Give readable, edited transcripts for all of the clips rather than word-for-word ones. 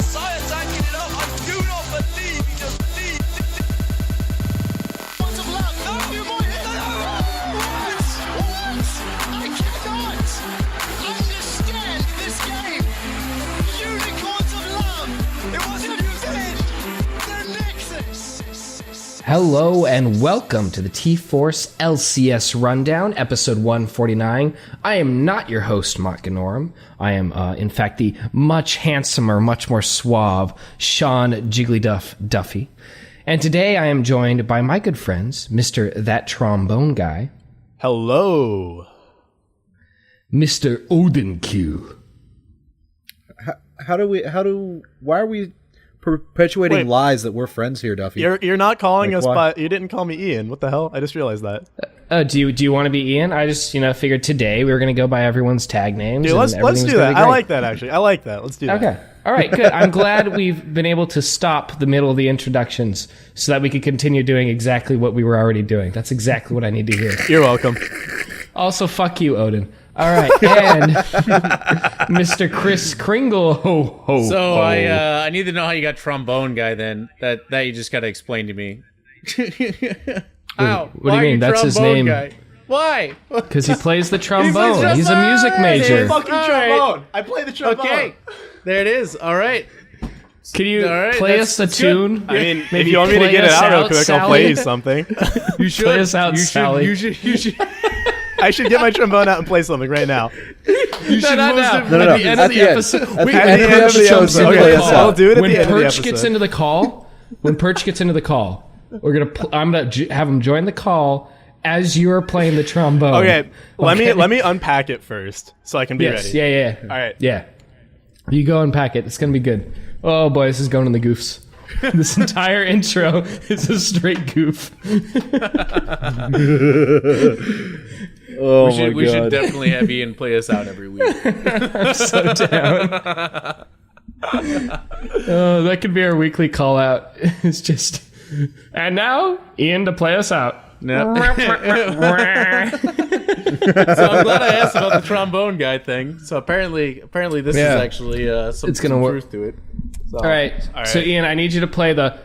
Messiah tanking it up. I do not believe he just believed. What of luck? No, you might hit that. What? I cannot understand this game. Unicorns of love. It wasn't you said. The Nexus. Hello and welcome to the T-Force LCS Rundown, episode 149. I am not your host, Mot and I am, in fact, the much handsomer, much more suave Sean Jigglyduff Duffy. And today I am joined by my good friends, Mr. That Trombone Guy. Hello. Mr. Odin Q. Why are we perpetuating lies that we're friends here, Duffy? You're not calling Like, us why? by, you didn't call me Ian. What the hell? I just realized that. Do you want to be Ian? I just, figured today we were going to go by everyone's tag names. Dude, and let's everything was do gonna that. be I great. like that, actually. I like that. Let's do that. Okay. All right, good. I'm glad we've been able to stop the middle of the introductions so that we could continue doing exactly what we were already doing. That's exactly what I need to hear. You're welcome. Also, fuck you, Odin. All right, and Mr. Chris Kringle. Ho, ho, So ho. I need to know how you got trombone guy then. That you just got to explain to me. Ow, what do you mean? That's his trombone name. Guy? Why? Because he plays the plays trombone. He's a music trombone. major. Fucking All trombone. I play the trombone. Okay, there it is. All right. Can you All right, play that's- us a that's good. tune? I mean, if Maybe you want me to play get it us out real out, quick, I'll Sally? play you something. You should Play us out, Sally. You should. I should get my trombone out and play something right now. You should No. most No, no, At the end at of the the end. episode, At wait, the when end of the Perch episode, jumps into play the us call, out. I'll do it at when the end of the Perch gets episode. into the call, I'm gonna have him join the call as you're playing the trombone. Okay, let me unpack it first so I can be Yes. ready. Yeah. All right. Yeah. You go unpack it. It's gonna be good. Oh boy, this is going in the goofs. This entire intro is a straight goof. Oh we should definitely have Ian play us out every week. I'm so down. Oh, that could be our weekly call out. It's just, and now Ian to play us out. No. So I'm glad I asked about the trombone guy thing. So apparently this Yeah. is actually some, It's gonna some work. truth to it. So, All right. So Ian, I need you to play the.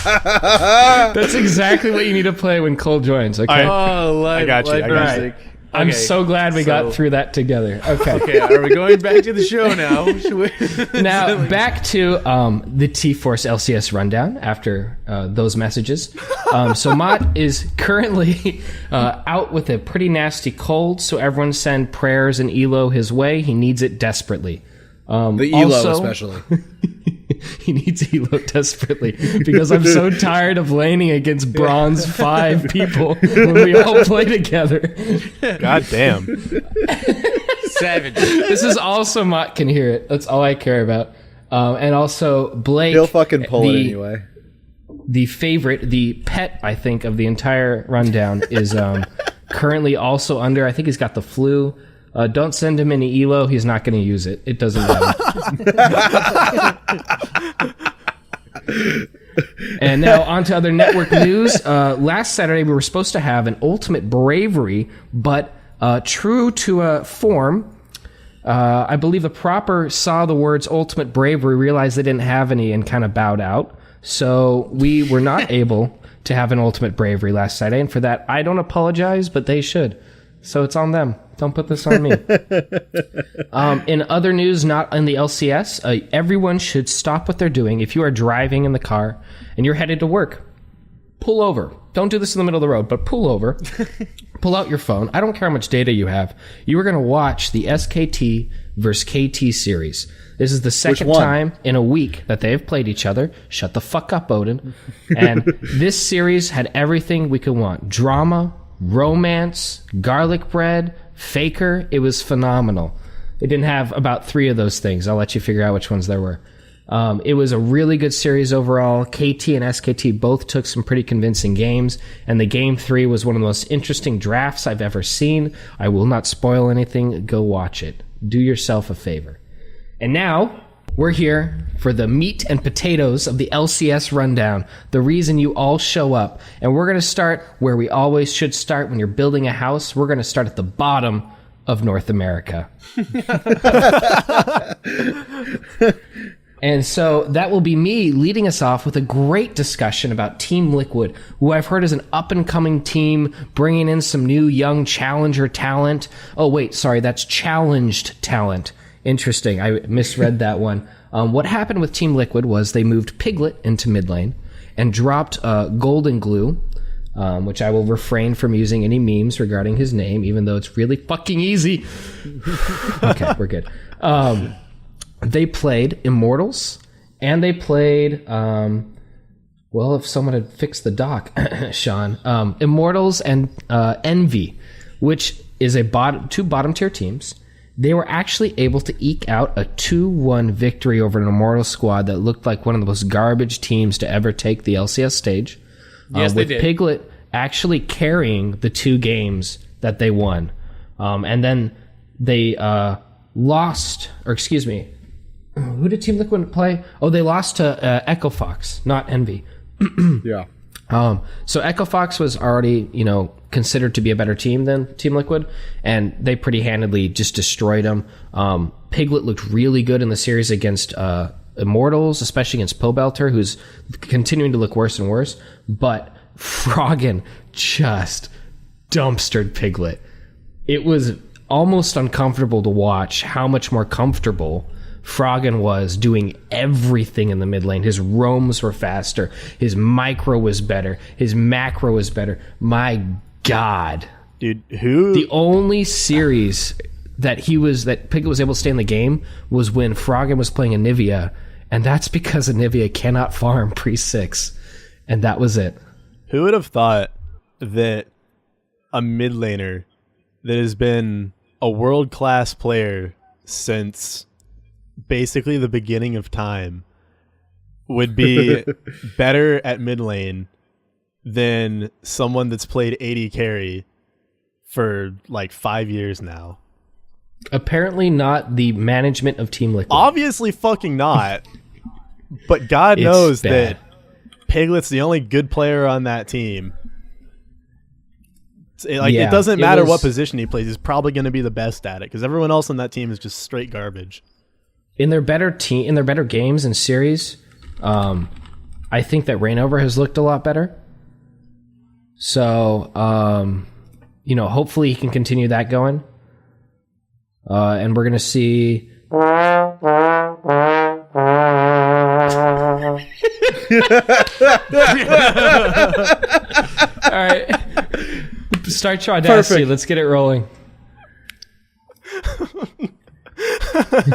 That's exactly what you need to play when Cole joins. Okay. Oh, live, I got you, live I got you. music. I'm Okay, so glad we got so- through that together. Okay. Okay, are we going back to the show now? Should we? Now back to the T-Force LCS rundown after those messages. So Mott is currently out with a pretty nasty cold, so everyone send prayers and Elo his way. He needs it desperately. The Elo also- especially. He needs Elo desperately because I'm so tired of laning against bronze 5 people when we all play together. God damn. Savage. This is also Mott can hear it. That's all I care about. And also Blake. He'll fucking pull it the- anyway. The favorite, the pet, I think, of the entire rundown is currently also under. I think he's got the flu. Don't send him any Elo. He's not going to use it. It doesn't matter. And now on to other network news. Last Saturday, we were supposed to have an Ultimate Bravery, but true to form, I believe the Proper saw the words Ultimate Bravery, realized they didn't have any, and kind of bowed out. So we were not able to have an Ultimate Bravery last Saturday, and for that, I don't apologize, but they should. So it's on them. Don't put this on me. In other news, not in the LCS, everyone should stop what they're doing. If you are driving in the car and you're headed to work, pull over. Don't do this in the middle of the road, but pull over. Pull out your phone. I don't care how much data you have. You are going to watch the SKT versus KT series. This is the second one? time in a week that they have played each other. Shut the fuck up, Odin. And this series had everything we could want. Drama, romance, garlic bread, faker. It was phenomenal. It didn't have about 3 of those things. I'll let you figure out which ones there were. It was a really good series overall. KT and SKT both took some pretty convincing games, and the game 3 was one of the most interesting drafts I've ever seen. I will not spoil anything. Go watch it. Do yourself a favor. And now, We're here for the meat and potatoes of the LCS rundown, the reason you all show up. And we're going to start where we always should start when you're building a house. We're going to start at the bottom of North America. And so that will be me leading us off with a great discussion about Team Liquid, who I've heard is an up-and-coming team, bringing in some new young challenger talent. Oh, wait, sorry, that's challenged talent. Interesting, I misread that one. What happened with Team Liquid was they moved Piglet into mid lane and dropped Golden Glue, which I will refrain from using any memes regarding his name, even though it's really fucking easy. Okay, we're good. They played Immortals, and they played, well, if someone had fixed the doc, Sean, Immortals and Envy, which is two bottom-tier teams. They were actually able to eke out a 2-1 victory over an Immortals squad that looked like one of the most garbage teams to ever take the LCS stage. Yes, they with did. Piglet actually carrying the 2 games that they won. And then they lost, or excuse me, who did Team Liquid play? Oh, they lost to Echo Fox, not Envy. Yeah. So Echo Fox was already, considered to be a better team than Team Liquid, and they pretty handedly just destroyed them. Piglet looked really good in the series against Immortals, especially against Pobelter, who's continuing to look worse and worse. But Froggen just dumpstered Piglet. It was almost uncomfortable to watch how much more comfortable Froggen was doing everything in the mid lane. His roams were faster. His micro was better. His macro was better. My God. Dude, who? The only series that Piglet was able to stay in the game was when Froggen was playing Anivia, and that's because Anivia cannot farm pre-6. And that was it. Who would have thought that a mid laner that has been a world-class player since basically the beginning of time would be better at mid lane than someone that's played AD carry for like 5 years now? Apparently not the management of Team Liquid. Obviously fucking not. But God It's knows bad. that Piglet's the only good player on that team. It doesn't matter what position he plays. He's probably going to be the best at it because everyone else on that team is just straight garbage. In their better games and series, I think that Reignover has looked a lot better. So, hopefully he can continue that going. And we're going to see... All right. Start your audacity. Perfect. Let's get it rolling.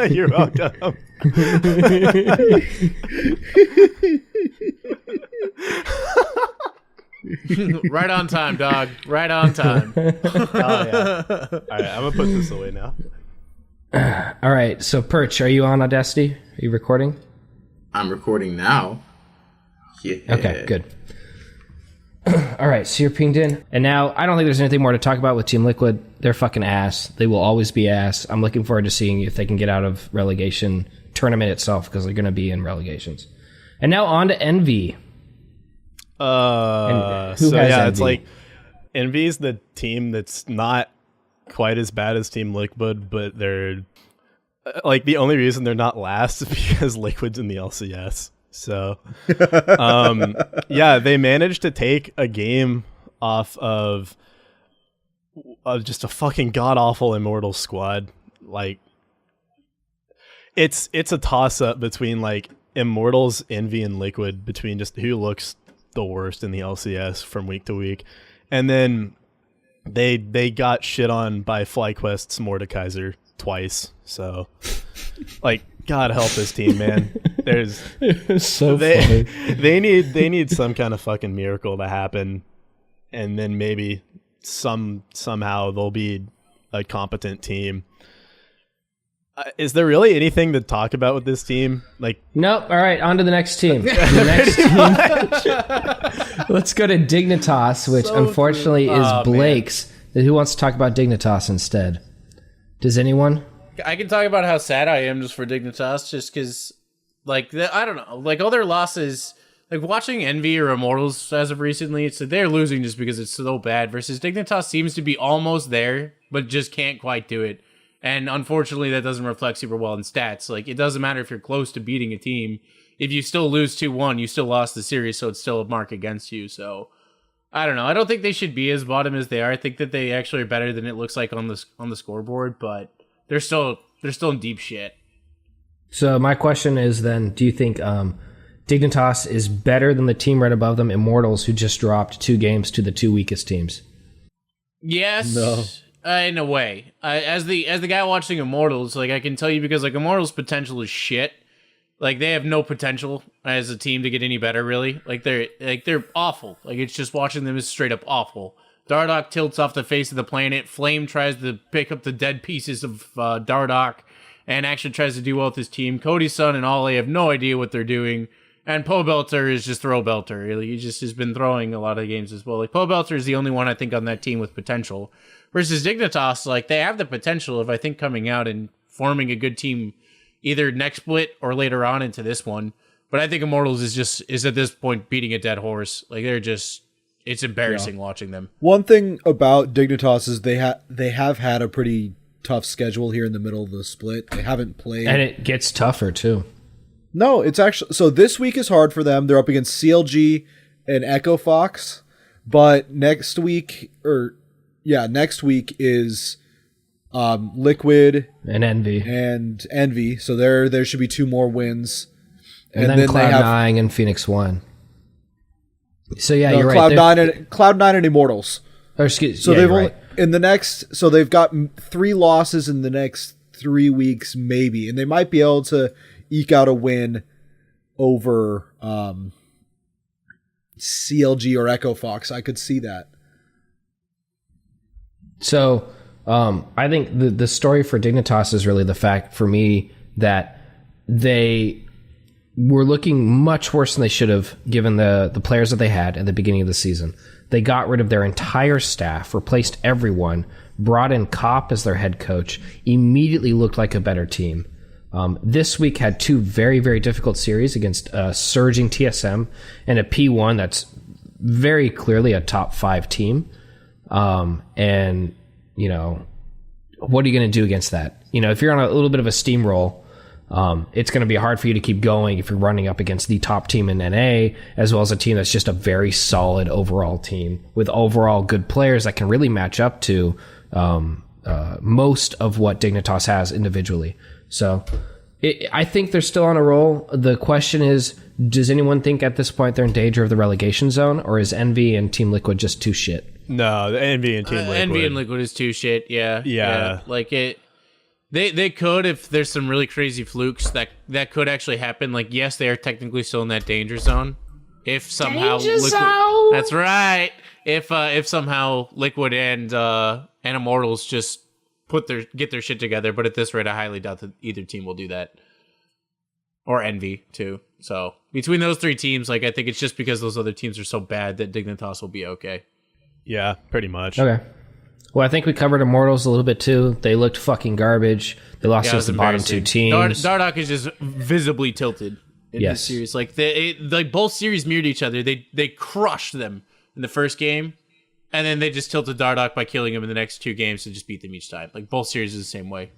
You're welcome. Right on time, dog. Right on time. Oh, yeah. All right, I'm going to put this away now. All right. So, Perch, are you on Audacity? Are you recording? I'm recording now. Yeah. Okay, good. All right, so you're pinged in. And now, I don't think there's anything more to talk about with Team Liquid. They're fucking ass. They will always be ass. I'm looking forward to seeing if they can get out of relegation tournament itself, because they're going to be in relegations. And now on to Envy. Who has It's Envy? like Envy's the team that's not quite as bad as Team Liquid, but they're like the only reason they're not last is because Liquid's in the LCS. So, they managed to take a game off of just a fucking god awful Immortal squad. Like, it's a toss up between like Immortals, Envy, and Liquid, between just who looks the worst in the LCS from week to week, and then they got shit on by FlyQuest's Mordekaiser twice. So, like, God help this team, man. There's so funny. they need some kind of fucking miracle to happen, and then maybe somehow they'll be a competent team. Is there really anything to talk about with this team? Like, Nope. All right, on to the next team. The next team. Let's go to Dignitas, which unfortunately is Blake's. Who wants to talk about Dignitas instead? Does anyone? I can talk about how sad I am just for Dignitas, just because, like, I don't know, like, all their losses, like, watching Envy or Immortals as of recently, it's that they're losing just because it's so bad, versus Dignitas seems to be almost there, but just can't quite do it. And unfortunately, that doesn't reflect super well in stats. Like, it doesn't matter if you're close to beating a team. If you still lose 2-1, you still lost the series, so it's still a mark against you. So, I don't know. I don't think they should be as bottom as they are. I think that they actually are better than it looks like on the scoreboard, but they're still in deep shit. So my question is then, do you think Dignitas is better than the team right above them, Immortals, who just dropped 2 games to the 2 weakest teams? Yes. No. In a way. As the guy watching Immortals, like, I can tell you, because, like, Immortals' potential is shit. Like, they have no potential as a team to get any better, really. Like, they're awful. Like, it's just watching them is straight up awful. Dardoch tilts off the face of the planet. Flame tries to pick up the dead pieces of Dardoch and actually tries to do well with his team. Cody's son and Ollie have no idea what they're doing. And Poe Belter is just Throw Belter. Really. He just has been throwing a lot of games as well. Like, Poe Belter is the only one, I think, on that team with potential. Versus Dignitas, like, they have the potential of, I think, coming out and forming a good team either next split or later on into this one. But I think Immortals is at this point beating a dead horse. Like, it's embarrassing watching them. One thing about Dignitas is they have had a pretty tough schedule here in the middle of the split. They haven't played, And it gets tougher, too. No, it's actually, so this week is hard for them. They're up against CLG and Echo Fox, but next week is Liquid And Envy. So there should be 2 more wins, And then Cloud9 and Phoenix 1. So yeah, you're right. Cloud9 and Immortals. So They've right. they've got 3 losses in the next 3 weeks, maybe, and they might be able to eke out a win over CLG or Echo Fox. I could see that. So I think the story for Dignitas is really the fact for me that they were looking much worse than they should have given the players that they had at the beginning of the season. They got rid of their entire staff, replaced everyone, brought in Kopp as their head coach, immediately looked like a better team. This week had 2 very, very difficult series against surging TSM and a P1 that's very clearly a top 5 team. And, you know, what are you going to do against that? You know, if you're on a little bit of a steamroll, it's going to be hard for you to keep going if you're running up against the top team in NA, as well as a team that's just a very solid overall team with overall good players that can really match up to most of what Dignitas has individually. So I think they're still on a roll. The question is, does anyone think at this point they're in danger of the relegation zone, or is Envy and Team Liquid just too shit? No, the Envy and Team Liquid. Envy and Liquid is too shit. Yeah. Like it. They could, if there's some really crazy flukes that could actually happen. Like, yes, they are technically still in that danger zone. If somehow Liquid, that's right. If somehow Liquid and Immortals just get their shit together, but at this rate, I highly doubt that either team will do that. Or Envy too. So between those 3 teams, like, I think it's just because those other teams are so bad that Dignitas will be okay. Yeah, pretty much. Okay. Well, I think we covered Immortals a little bit too. They looked fucking garbage. They lost to the bottom 2 teams. Dardoch is just visibly tilted in this series. Like, like both series mirrored each other. They crushed them in the first game, and then they just tilted Dardoch by killing him in the next 2 games to just beat them each time. Like, both series is the same way.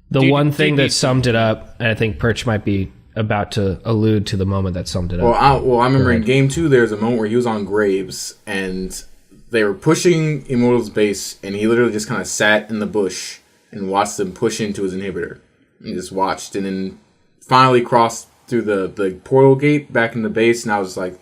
The one thing that summed it up, and I think Perch might be about to allude to the moment that summed it up. I remember in game 2, there was a moment where he was on Graves, and they were pushing Immortal's base, and he literally just kind of sat in the bush and watched them push into his inhibitor. And just watched, and then finally crossed through the portal gate back in the base, and I was like,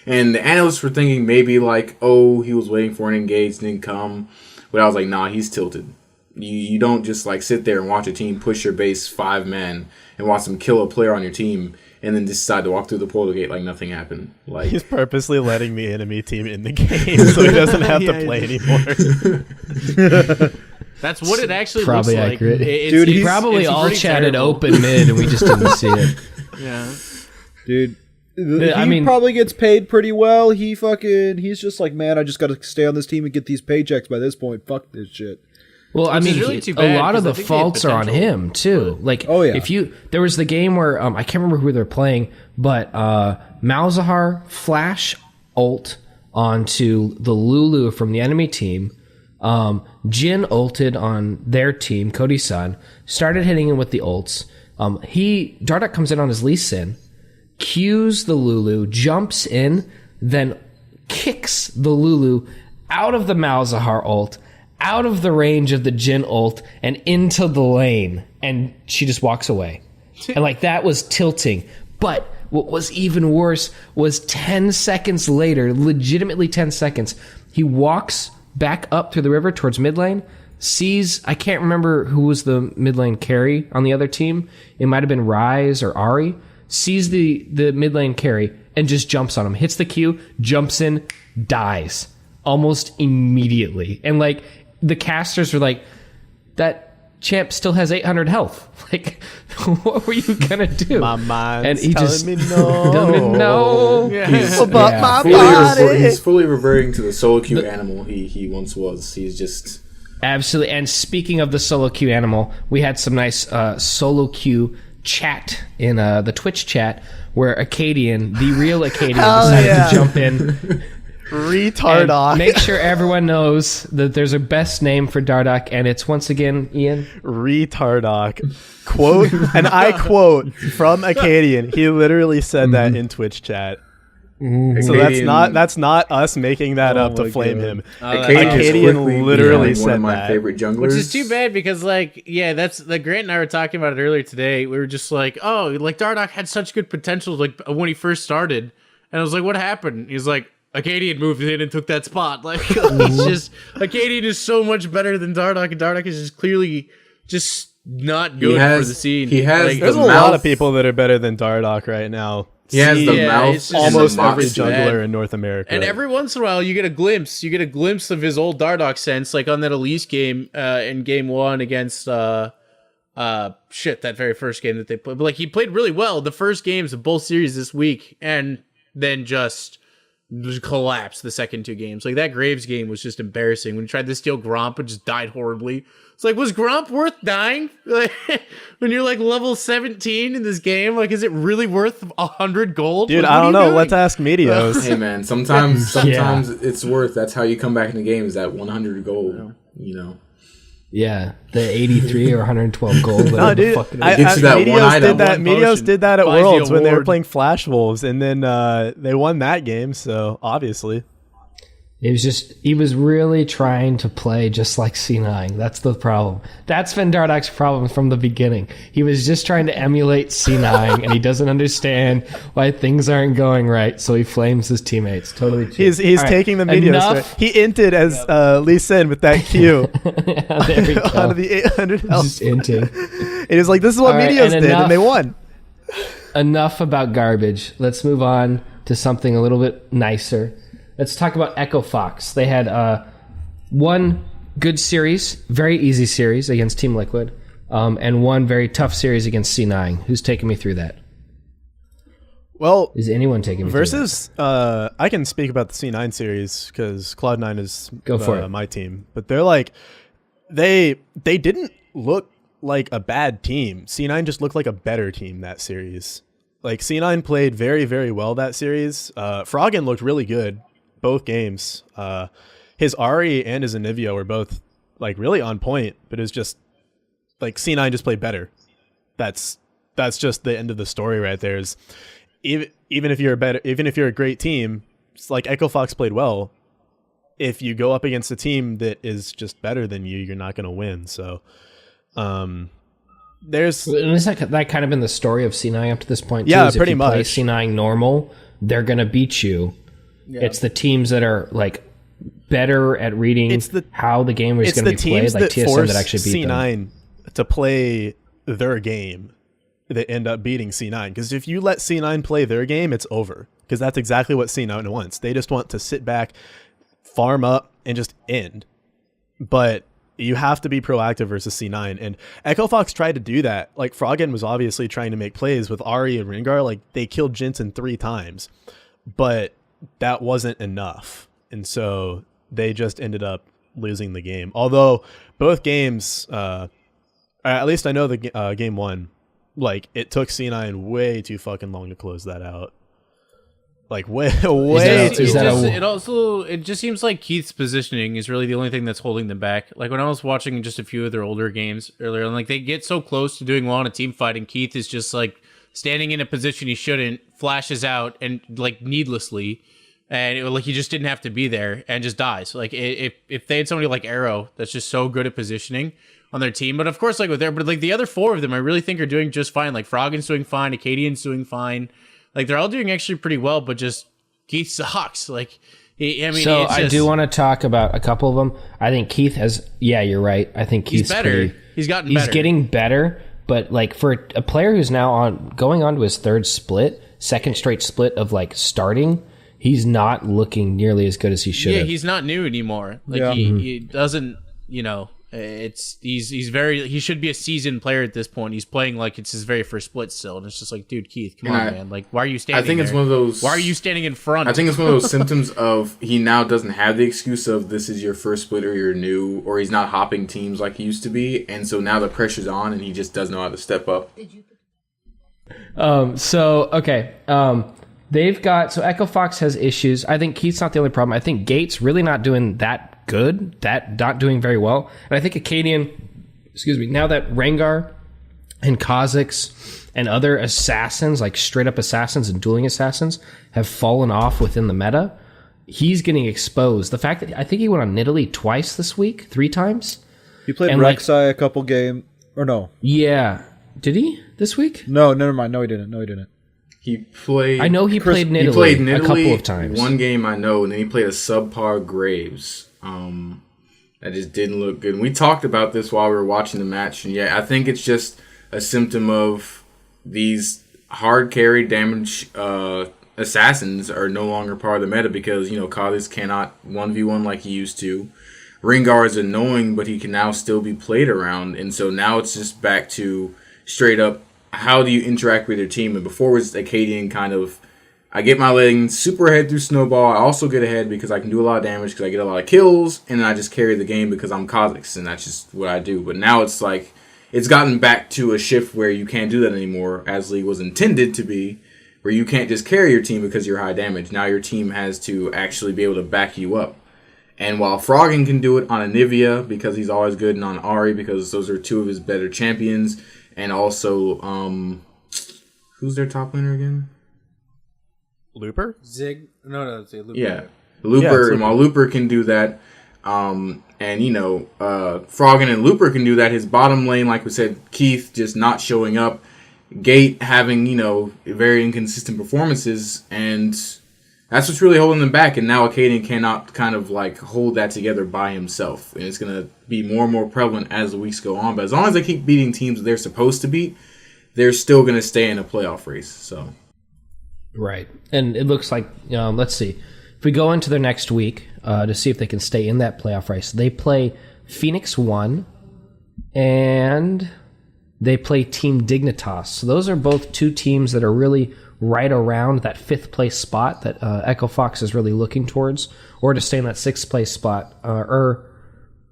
and the analysts were thinking maybe like, oh, he was waiting for an engage, didn't come. But I was like, nah, he's tilted. You don't just like sit there and watch a team push your base 5 men and watch them kill a player on your team and then decide to walk through the portal gate like nothing happened. Like, he's purposely letting the enemy team in the game so he doesn't have to play anymore. That's what it actually probably looks accurate. Like. Dude, he probably all chatted terrible. Open mid and we just didn't see it. Yeah. Dude, he probably gets paid pretty well. He's just like, man, I just got to stay on this team and get these paychecks by this point. Fuck this shit. Well, I Which is mean, really too a bad, lot of 'cause I the think they had faults are on potential. him too. Like, Oh, yeah. there was the game where I can't remember who they're playing, but Malzahar flash ult onto the Lulu from the enemy team. Jin ulted on their team, Cody-san, started hitting him with the ults. Dardoch comes in on his Lee Sin, cues the Lulu, jumps in, then kicks the Lulu out of the Malzahar ult, out of the range of the Jin ult, and into the lane. And she just walks away. And like, that was tilting. But what was even worse was 10 seconds later, legitimately 10 seconds, he walks back up through the river towards mid lane, sees, I can't remember who was the mid lane carry on the other team. It might have been Ryze or Ari. Sees the mid lane carry and just jumps on him, hits the Q, jumps in, dies almost immediately. And like, the casters were like, that champ still has 800 health. Like, what were you gonna do? My mind's and he telling just me no. telling me no. He's, But my fully body. he's fully reverting to the solo queue animal he once was. He's just Absolutely. And speaking of the solo queue animal, we had some nice solo queue chat in the Twitch chat where Acadian, the real Acadian, decided to jump in. Retardoc. And make sure everyone knows that there's a best name for Dardoch, and it's once again, Ian. Retardoc. Quote, and I quote from Acadian. He literally said that in Twitch chat. So that's not us making that up to flame him. Acadian literally said one of my that. favorite junglers. Which is too bad because, like, yeah, that's like Grant and I were talking about it earlier today. We were just like, oh, like Dardoch had such good potential, like when he first started, and I was like, what happened? He's like, Acadian moved in and took that spot. Like, he's just Acadian is so much better than Dardoch, and Dardoch is just clearly just not good for the scene. He has like, There's the a mouth. lot of people that are better than Dardoch right now. He has the Yeah, mouth. it's just- and the Almost every moxie. jungler in North America. And every once in a while, you get a glimpse. You get a glimpse of his old Dardoch sense, like on that Elise game in Game 1 against that very first game that they played. But like, he played really well the first games of both series this week, and then just collapsed the second two games. Like, that Graves game was just embarrassing. When he tried to steal Gromp and just died horribly. It's like, was Gromp worth dying? Like, when you're like level 17 in this game, like, is it really worth 100 gold? Dude, Like, I what are don't you know. doing? Let's ask Meteos. Hey man, sometimes it's worth. That's how you come back in the game. Is that 100 gold? You know. Yeah, the 83 or 112 gold. No, whatever the dude. fuck it is. Gets you that one Meteos item. did that. One Meteos potion. did that at Buys the Worlds when they were award. playing Flash Wolves, and then they won that game. So obviously, He was really trying to play just like C9. That's the problem. That's been Dardoch's problem from the beginning. He was just trying to emulate C9, and he doesn't understand why things aren't going right, so he flames his teammates. Totally true. he's All right, taking the Meteos. enough. He inted as Lee Sin with that Q Yeah, there we go. out of the 800 health. Just inting. It is like, this is what All right, Meteos and did, enough. and they won. Enough about garbage. Let's move on to something a little bit nicer. Let's talk about Echo Fox. They had one good series, very easy series against Team Liquid, and one very tough series against C9. Who's taking me through that? Well, Is anyone taking me through versus, I can speak about the C9 series because Cloud9 is Go for it. my team. But they're like, they didn't look like a bad team. C9 just looked like a better team that series. Like, C9 played very, very well that series. Froggen looked really good both games. His Ari and his Anivia were both like really on point, but it was just like C9 just played better. That's just the end of the story right there. Is even if you're a great team, it's like Echo Fox played well. If you go up against a team that is just better than you, you're not going to win. So, there's And is that kind of been the story of C9 up to this point? Too, Yeah, is pretty if you play much. C9 normal, they're going to beat you. Yeah. It's the teams that are like better at reading how the game is it's going the to be played, teams like that TSM force that actually beat them. C9 to play their game that end up beating C9. Because if you let C9 play their game, it's over. Because that's exactly what C9 wants. They just want to sit back, farm up, and just end. But you have to be proactive versus C9. And Echo Fox tried to do that. Like, Froggen was obviously trying to make plays with Ari and Rengar. Like, they killed Jensen 3 times. But that wasn't enough. And so they just ended up losing the game. Although both games, at least I know the game one, like it took C9 way too fucking long to close that out. Like way too long. It just seems like Keith's positioning is really the only thing that's holding them back. Like when I was watching just a few of their older games earlier, and like they get so close to doing well in a team fight, and Keith is just like standing in a position he shouldn't, flashes out and like needlessly, and like he just didn't have to be there and just dies. Like if they had somebody like Arrow that's just so good at positioning on their team, but of course like with but like the other four of them I really think are doing just fine. Like Froggen's doing fine, Acadian's doing fine. Like they're all doing actually pretty well, but just Keith sucks. Like, I do want to talk about a couple of them. I think Keith has. Yeah, you're right. I think Keith's better. He's getting better, but like for a player who's now going on to his second straight split of like starting, he's not looking nearly as good as he should. Yeah, he's not new anymore. Like he doesn't. He should be a seasoned player at this point. He's playing like it's his very first split still, and it's just like, dude, Keith, come on, man. Like, why are you standing? I think it's one of those. Why are you standing in front? I think it's one of those symptoms of he now doesn't have the excuse of this is your first split or you're new, or he's not hopping teams like he used to be, and so now the pressure's on, and he just doesn't know how to step up. They've got Echo Fox has issues. I think Keith's not the only problem. I think Gates really not doing that good, not doing very well. And I think Acadian, now that Rengar and Kha'Zix and other assassins, like straight up assassins and dueling assassins, have fallen off within the meta, he's getting exposed. The fact that I think he went on Nidalee twice this week, 3 times. He played Rek'Sai a couple game, or no? Yeah. Did he this week? No, never mind. No, he didn't. He played. I know he played Nidalee. He played Nidalee a couple of times. One game I know, and then he played a subpar Graves. That just didn't look good. And we talked about this while we were watching the match, and yeah, I think it's just a symptom of these hard carry damage assassins are no longer part of the meta because Kha'Zix cannot 1v1 like he used to. Rengar is annoying, but he can now still be played around, and so now it's just back to straight up. How do you interact with your team? And before was Acadian kind of, I get my lane super ahead through Snowball. I also get ahead because I can do a lot of damage because I get a lot of kills, and then I just carry the game because I'm Kha'Zix, and that's just what I do. But now it's like, it's gotten back to a shift where you can't do that anymore, as League was intended to be, where you can't just carry your team because you're high damage. Now your team has to actually be able to back you up. And while Froggen can do it on Anivia because he's always good, and on Ahri because those are two of his better champions, and also, who's their top laner again? Looper? Zig? No, it's Looper. Yeah, Looper. And while Looper can do that, and Froggen and Looper can do that, his bottom lane, like we said, Keith just not showing up, Gate having, very inconsistent performances, and that's what's really holding them back. And now Acadian cannot kind of like hold that together by himself. And it's going to be more and more prevalent as the weeks go on. But as long as they keep beating teams they're supposed to beat, they're still going to stay in a playoff race. So, right. And it looks like, let's see. If we go into their next week to see if they can stay in that playoff race, they play Phoenix 1 and they play Team Dignitas. So those are both two teams that are really right around that 5th place spot that Echo Fox is really looking towards, or to stay in that 6th place spot, 5th or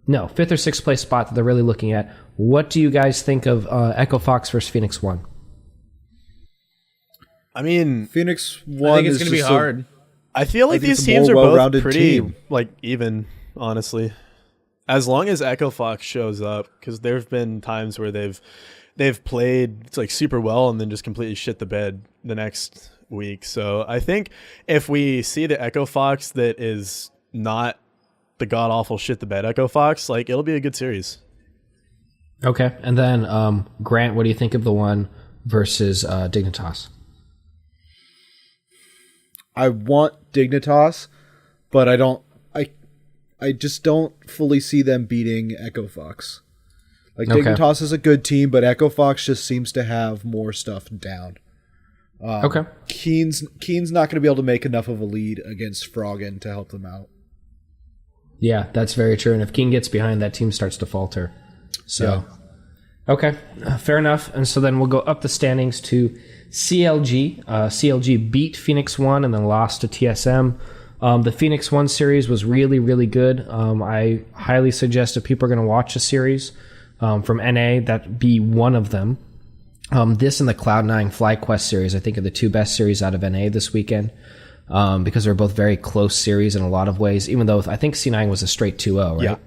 6th place spot that they're really looking at. What do you guys think of Echo Fox versus Phoenix 1? I mean, Phoenix 1 I think it's going to be hard. I feel like these teams are both pretty even, honestly. As long as Echo Fox shows up, because there have been times where they've played like super well and then just completely shit the bed the next week. So I think if we see the Echo Fox that is not the god awful shit the bed Echo Fox, like it'll be a good series. Okay, and then Grant, what do you think of the one versus Dignitas? I want Dignitas, but I just don't fully see them beating Echo Fox. Like Dignitas is a good team, but Echo Fox just seems to have more stuff down. Keen's not going to be able to make enough of a lead against Froggen to help them out. Yeah, that's very true. And if Keen gets behind, that team starts to falter. So, okay, fair enough. And so then we'll go up the standings to CLG. CLG beat Phoenix 1 and then lost to TSM. The Phoenix 1 series was really, really good. I highly suggest if people are going to watch a series from NA, that be one of them. This and the Cloud9 FlyQuest series, I think, are the two best series out of NA this weekend, because they're both very close series in a lot of ways, even though I think C9 was a straight 2-0, right?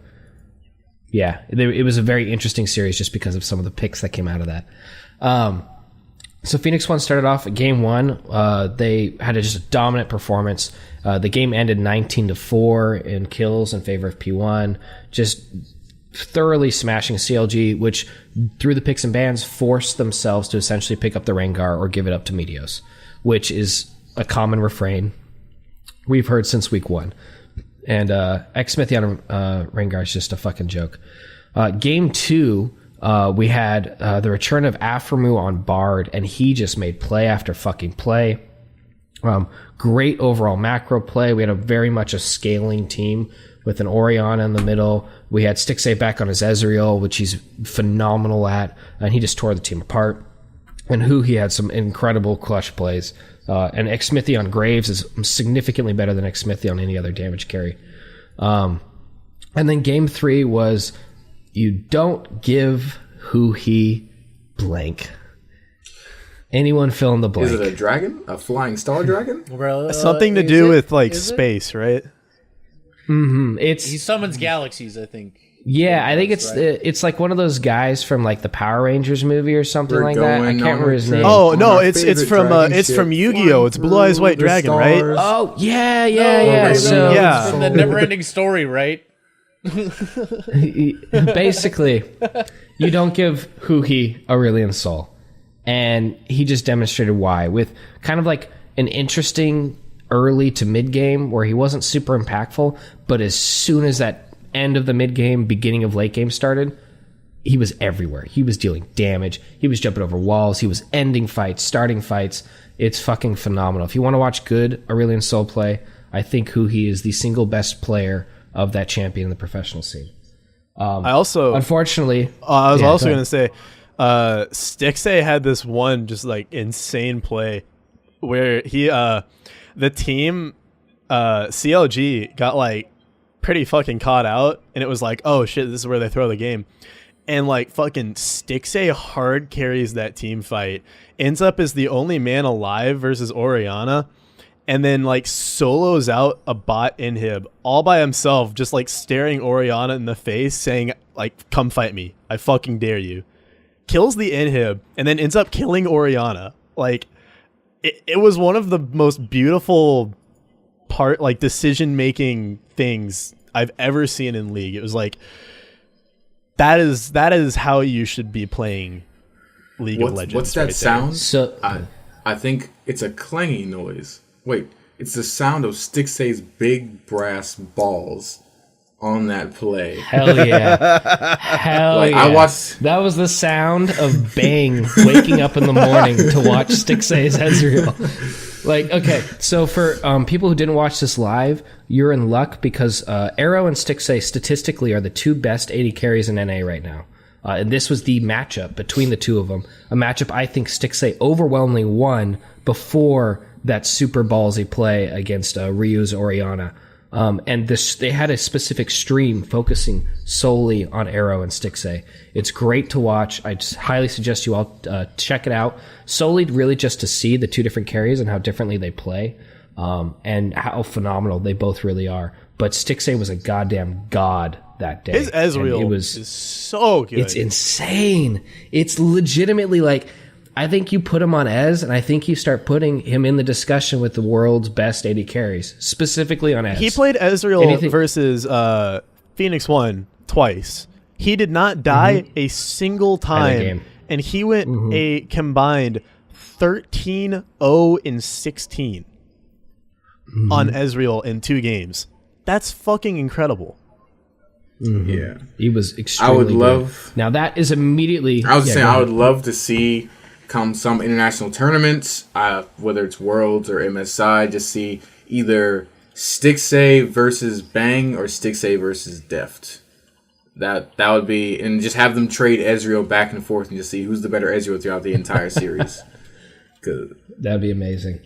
Yeah. It was a very interesting series just because of some of the picks that came out of that. So Phoenix 1 started off at game 1. They had just a dominant performance. The game ended 19-4 in kills in favor of P1. Just thoroughly smashing CLG, which through the picks and bans forced themselves to essentially pick up the Rengar or give it up to Meteos, which is a common refrain we've heard since week 1. And Xsmithy on Rengar is just a fucking joke. Game 2, we had the return of Aphromoo on Bard, and he just made play after fucking play. Great overall macro play. We had very much a scaling team with an Orianna in the middle. We had Stixxay back on his Ezreal, which he's phenomenal at, and he just tore the team apart. And he had some incredible clutch plays. And Xsmithy on Graves is significantly better than Xsmithy on any other damage carry. And then game 3 was you don't give he blank. Anyone fill in the blank. Is it a dragon? A flying star dragon? Something to do with like space, right? Mm-hmm. He summons galaxies, I think. Yeah, I think it's like one of those guys from like the Power Rangers movie or something like that. I can't remember his name. Oh no, it's from Yu-Gi-Oh! It's Blue Eyes White Dragon, right? Oh yeah. So yeah, from the Never-Ending Story, right? basically, you don't give Aurelion Sol, and he just demonstrated why with kind of like an interesting early to mid game where he wasn't super impactful, but as soon as that end of the mid game, beginning of late game started, he was everywhere. He was dealing damage. He was jumping over walls. He was ending fights, starting fights. It's fucking phenomenal. If you want to watch good Aurelion Sol play, I think he is the single best player of that champion in the professional scene. I also, unfortunately, I was also going to say, Stixxay had this one just like insane play where he, the team, CLG got like pretty fucking caught out, and it was like, oh shit, this is where they throw the game. And like fucking Stixxay hard carries that team fight, ends up as the only man alive versus Orianna, and then like solos out a bot inhib all by himself, just like staring Orianna in the face saying like, come fight me, I fucking dare you. Kills the inhib and then ends up killing Orianna. Like it was one of the most beautiful decision making things I've ever seen in League. It was like that is how you should be playing League of Legends. What's that right sound? So I think it's a clanging noise. Wait, it's the sound of Stixxay's big brass balls on that play. Hell yeah. Hell yeah. I watched. That was the sound of Bang waking up in the morning to watch Stixxay's Ezreal. Like, okay, so for people who didn't watch this live, you're in luck because Arrow and Stixxay statistically are the two best AD carries in NA right now. And this was the matchup between the two of them. A matchup I think Stixxay overwhelmingly won before that super ballsy play against Ryu's Orianna. And they had a specific stream focusing solely on Arrow and Stixxay. It's great to watch. I just highly suggest you all check it out. Solely really just to see the two different carries and how differently they play, and how phenomenal they both really are. But Stixxay was a goddamn god that day. His Ezreal is so good. It's insane. It's legitimately like, I think you put him on Ez, and I think you start putting him in the discussion with the world's best AD carries, specifically on Ez. He played Ezreal versus Phoenix 1 twice. He did not die a single time, and he went a combined 13-0-16 on Ezreal in 2 games. That's fucking incredible. Yeah, he was extremely I would love. Good. Now that is immediately. I was saying I would love to see come some international tournaments, whether it's Worlds or MSI, just see either Stixxay versus Bang or Stixxay versus Deft. That would be, and just have them trade Ezreal back and forth and just see who's the better Ezreal throughout the entire series. That'd be amazing.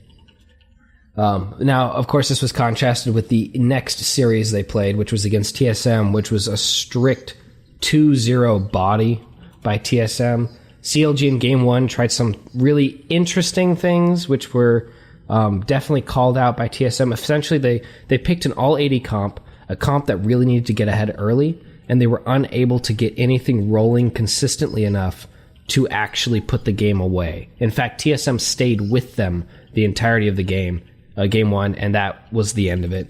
Now, of course, this was contrasted with the next series they played, which was against TSM, which was a strict 2-0 body by TSM. CLG in game 1 tried some really interesting things, which were definitely called out by TSM. Essentially, they picked an all-80 comp, a comp that really needed to get ahead early, and they were unable to get anything rolling consistently enough to actually put the game away. In fact, TSM stayed with them the entirety of the game, game 1, and that was the end of it.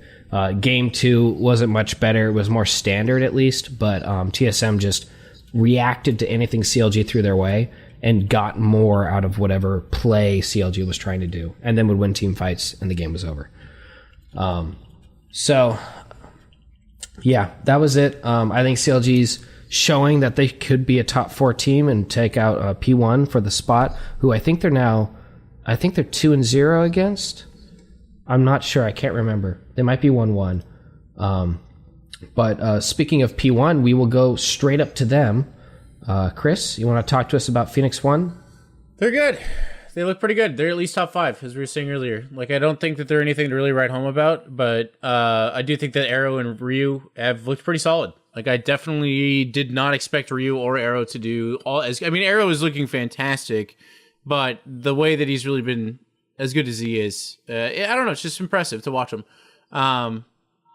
Game 2 wasn't much better. It was more standard, at least, but TSM just reacted to anything CLG threw their way and got more out of whatever play CLG was trying to do, and then would win team fights, and the game was over. So, yeah, that was it. I think CLG's showing that they could be a top 4 team and take out P1 for the spot, who I think they're 2-0 against. I'm not sure. I can't remember. They might be 1-1. But speaking of P1, we will go straight up to them. Chris, you want to talk to us about Phoenix 1? They're good. They look pretty good. They're at least top 5, as we were saying earlier. Like, I don't think that they're anything to really write home about, but I do think that Arrow and Ryu have looked pretty solid. Like, I definitely did not expect Ryu or Arrow to do all as... I mean, Arrow is looking fantastic, but the way that he's really been as good as he is, I don't know, it's just impressive to watch him. I'm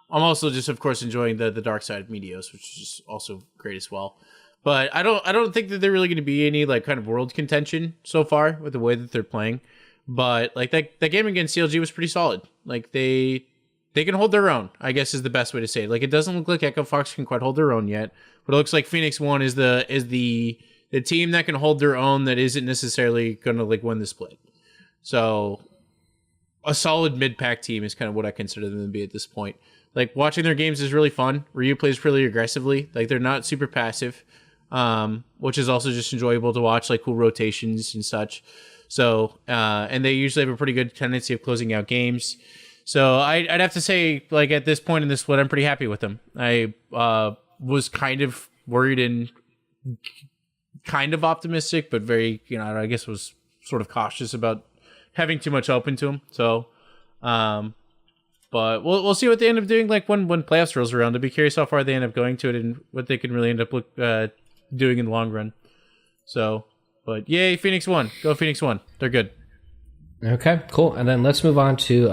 also just, of course, enjoying the dark side of Meteos, which is just also great as well. But I don't think that they're really going to be any like kind of world contention so far with the way that they're playing. But like that game against CLG was pretty solid. Like they can hold their own, I guess is the best way to say it. Like it doesn't look like Echo Fox can quite hold their own yet, but it looks like Phoenix 1 is the team that can hold their own that isn't necessarily going to like win the split. So a solid mid-pack team is kind of what I consider them to be at this point. Like watching their games is really fun. Ryu plays pretty aggressively. Like they're not super passive. Which is also just enjoyable to watch, like cool rotations and such. So, and they usually have a pretty good tendency of closing out games. So I'd have to say, like at this point in this split, I'm pretty happy with them. I was kind of worried and kind of optimistic, but very, I guess was sort of cautious about having too much open to them. So, but we'll see what they end up doing. Like when playoffs rolls around, I'd be curious how far they end up going to it and what they can really end up doing in the long run. So, but yay, Phoenix 1. Go Phoenix 1. They're good. Okay, cool. And then let's move on to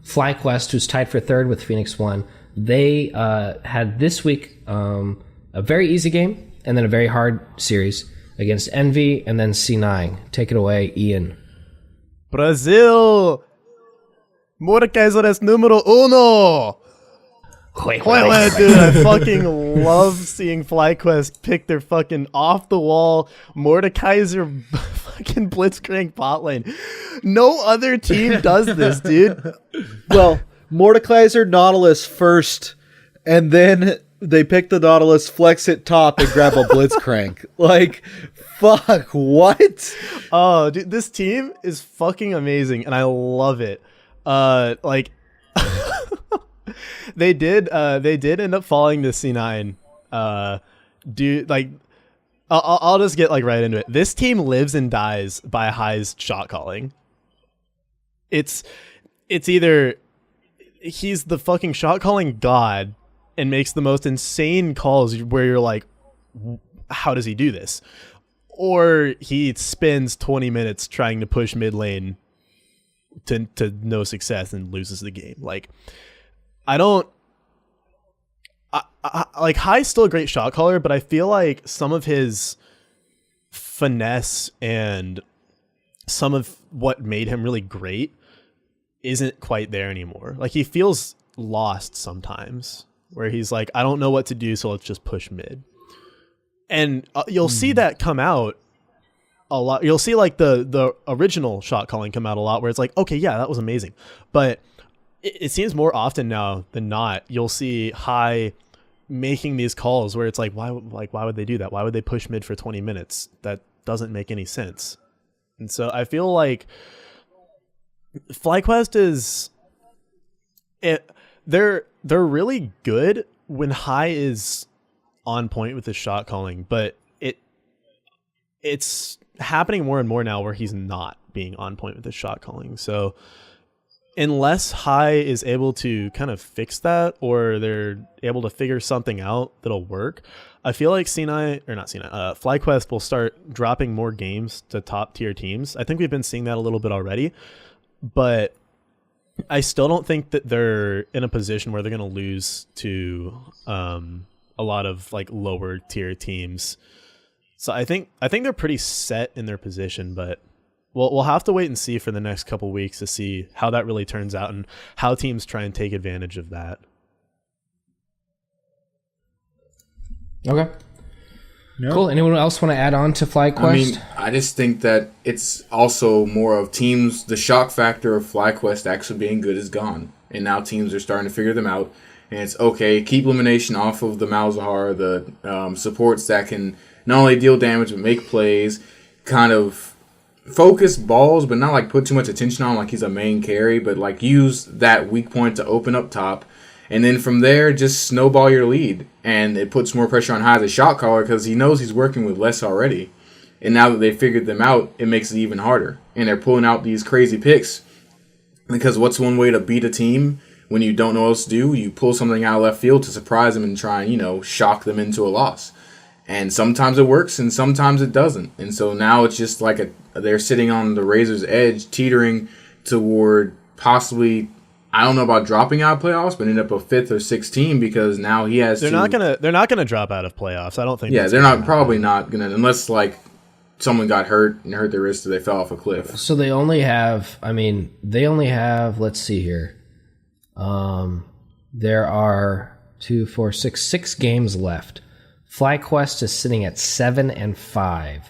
FlyQuest, who's tied for 3rd with Phoenix 1. They had this week a very easy game and then a very hard series against Envy and then C9. Take it away, Ian. Brazil! Mordekaiser es número uno! Dude, I fucking love seeing FlyQuest pick their fucking off-the-wall Mordekaiser fucking Blitzcrank bot lane. No other team does this, dude. Well, Mordekaiser Nautilus first, and then they pick the Nautilus, flex it top, and grab a Blitzcrank. Like, fuck, what? Oh, dude, this team is fucking amazing, and I love it. They did end up falling to C9. Dude, like, I'll just get like right into it. This team lives and dies by High's shot calling. It's either he's the fucking shot calling god and makes the most insane calls where you're like, how does he do this? Or he spends 20 minutes trying to push mid lane to no success and loses the game. Like, I like High's still a great shot caller, but I feel like some of his finesse and some of what made him really great isn't quite there anymore. Like he feels lost sometimes, where he's like, I don't know what to do, so let's just push mid. And you'll see that come out a lot. You'll see like the original shot calling come out a lot, where it's like, okay, yeah, that was amazing, but it seems more often now than not, you'll see High making these calls where it's like, why would they do that? Why would they push mid for 20 minutes? That doesn't make any sense. And so I feel like FlyQuest is they're really good when High is on point with his shot calling, but it's happening more and more now where he's not being on point with his shot calling. So unless High is able to kind of fix that, or they're able to figure something out that'll work, I feel like FlyQuest will start dropping more games to top tier teams. I think we've been seeing that a little bit already, but I still don't think that they're in a position where they're going to lose to a lot of like lower tier teams. So I think they're pretty set in their position, but we'll have to wait and see for the next couple weeks to see how that really turns out and how teams try and take advantage of that. Okay. Yep. Cool. Anyone else want to add on to FlyQuest? I mean, I just think that it's also more of teams. The shock factor of FlyQuest actually being good is gone, and now teams are starting to figure them out. And it's okay. Keep elimination off of the Malzahar, the supports that can not only deal damage but make plays. Kind of focus balls, but not like put too much attention on like he's a main carry, but like use that weak point to open up top. And then from there, just snowball your lead. And it puts more pressure on High as a shot caller because he knows he's working with less already. And now that they figured them out, it makes it even harder. And they're pulling out these crazy picks. Because what's one way to beat a team when you don't know what else to do? You pull something out of left field to surprise them and try and, shock them into a loss. And sometimes it works and sometimes it doesn't. And so now it's just like they're sitting on the razor's edge, teetering toward possibly, I don't know about dropping out of playoffs, but end up a 5th or 6th team because now he has. They're not gonna drop out of playoffs. I don't think. Yeah, they're not not gonna unless like someone got hurt and hurt their wrist or they fell off a cliff. So they only have. Let's see here. There are 2, 4, 6 games left. FlyQuest is sitting at 7-5.